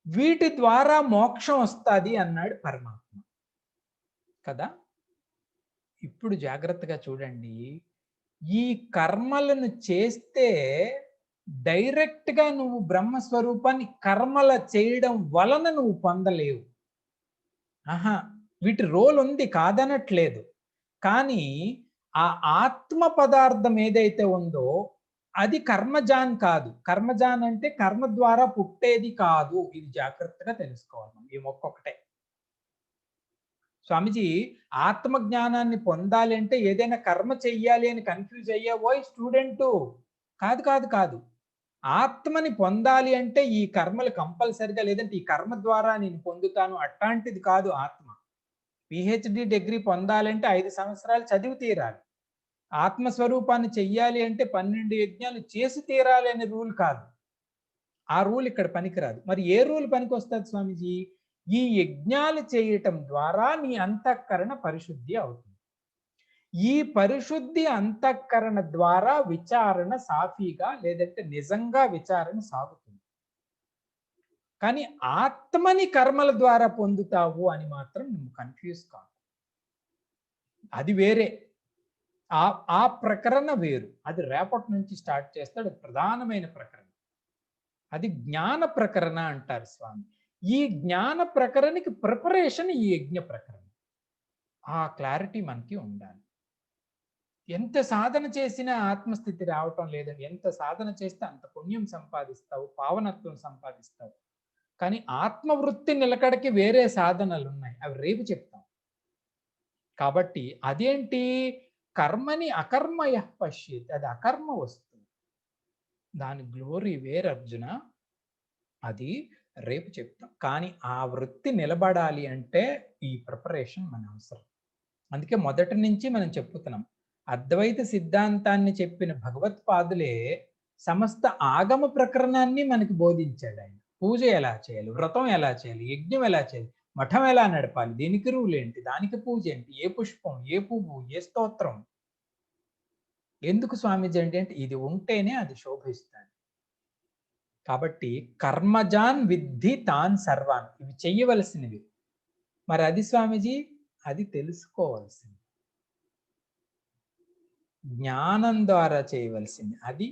వీటి ద్వారా మోక్షం వస్తుంది అన్నాడు పరమాత్మ కదా. ఇప్పుడు జాగ్రత్తగా చూడండి, ఈ కర్మలను చేస్తే డైరెక్ట్గా నువ్వు బ్రహ్మస్వరూపాన్ని కర్మల చేయడం వలన నువ్వు పొందలేవు. వీటి రోల్ ఉంది, కాదనట్లేదు. కానీ ఆ ఆత్మ పదార్థం ఏదైతే ఉందో అది కర్మజాన్ కాదు. కర్మజాన్ అంటే కర్మ ద్వారా పుట్టేది కాదు. ఇది జాగ్రత్తగా తెలుసుకోవాలి మనం. ఈ ఒక్కొక్కటే స్వామిజీ, ఆత్మ జ్ఞానాన్ని పొందాలి అంటే ఏదైనా కర్మ చెయ్యాలి అని కన్ఫ్యూజ్ అయ్యావో స్టూడెంటు? కాదు కాదు కాదు. ఆత్మని పొందాలి అంటే ఈ కర్మలు కంపల్సరిగా, లేదంటే ఈ కర్మ ద్వారా నేను పొందుతాను అట్లాంటిది కాదు ఆత్మ. పిహెచ్డి డిగ్రీ పొందాలంటే 5 సంవత్సరాలు చదివి తీరాలి. ఆత్మస్వరూపాన్ని చెయ్యాలి అంటే 12 యజ్ఞాలు చేసి తీరాలి అనే రూల్ కాదు. ఆ రూల్ ఇక్కడ పనికిరాదు. మరి ఏ రూల్ పనికి వస్తుంది స్వామిజీ? ఈ యజ్ఞాలు చేయటం ద్వారా నీ అంతఃకరణ పరిశుద్ధి అవుతుంది. ఈ పరిశుద్ధి అంతఃకరణ ద్వారా విచారణ సాఫీగా, లేదంటే నిజంగా విచారణ సాగుతుంది. కానీ ఆత్మని కర్మల ద్వారా పొందుతావు అని మాత్రం నువ్వు కన్ఫ్యూజ్ కావు. అది వేరే. ఆ ప్రకరణ వేరు. అది రేపటి నుంచి స్టార్ట్ చేస్తాడు. ప్రధానమైన ప్రకరణ అది జ్ఞాన ప్రకరణ అంటారు స్వామి. ఈ జ్ఞాన ప్రకరణకి ప్రిపరేషన్ ఈ యజ్ఞ ప్రకరణ. ఆ క్లారిటీ మనకి ఉండాలి. ఎంత సాధన చేసినా ఆత్మస్థితి రావటం లేదని, ఎంత సాధన చేస్తే అంత పుణ్యం సంపాదిస్తావు, పావనత్వం సంపాదిస్తావు. కానీ ఆత్మవృత్తి నిలకడకి వేరే సాధనలు ఉన్నాయి, అవి రేపు చెప్తాం. కాబట్టి అదేంటి? కర్మని అకర్మయ పశ్యేత్, అది అకర్మ వస్తుంది. దాని గ్లోరీ వేరు అర్జున. అది రేపు చెప్తాం. కానీ ఆ వృత్తి నిలబడాలి అంటే ఈ ప్రిపరేషన్ మన అవసరం. అందుకే మొదటి నుంచి మనం చెప్పుతున్నాం. అద్వైత సిద్ధాంతాన్ని చెప్పిన భగవత్పాదులే సమస్త ఆగమ ప్రకరణాన్ని మనకి బోధించాడు ఆయన. పూజ ఎలా చేయాలి, వ్రతం ఎలా చేయాలి, యజ్ఞం ఎలా చేయాలి, మఠం ఎలా నడపాలి, దీనికి రూల్ ఏంటి, దానికి పూజ ఏంటి, ఏ పుష్పం, ఏ పువ్వు, ఏ స్తోత్రం. ఎందుకు స్వామీజీ అంటే ఇది ఉంటేనే అది శోభిస్తుంది. కాబట్టి కర్మజాన్ విద్ధి తాన్ సర్వాన్, ఇవి చెయ్యవలసినవి. మరి అది స్వామీజీ అది తెలుసుకోవాల్సింది, జ్ఞానం ద్వారా చేయవలసింది, అది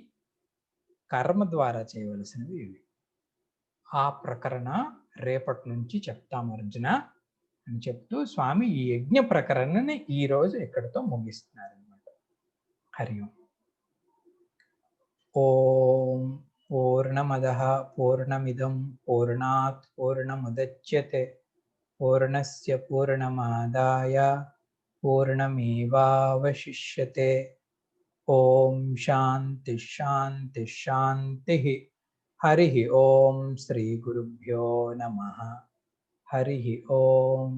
కర్మ ద్వారా చేయవలసినవి ఇవి. ఆ ప్రకరణ రేపటి నుంచి చెప్తాము అర్జున అని చెప్తూ స్వామి ఈ యజ్ఞ ప్రకరణని ఈ రోజు ఇక్కడితో ముగిస్తున్నారు అనమాట. హరి ఓం. ఓం పూర్ణమదః పూర్ణమిదం పూర్ణాత్ పూర్ణముదచ్యతే పూర్ణస్య పూర్ణమాదాయ పూర్ణమేవావశిష్యతే. ఓం శాంతి శాంతి శాంతి. హరి ఓం శ్రీ గురుభ్యో నమః. హరి ఓం.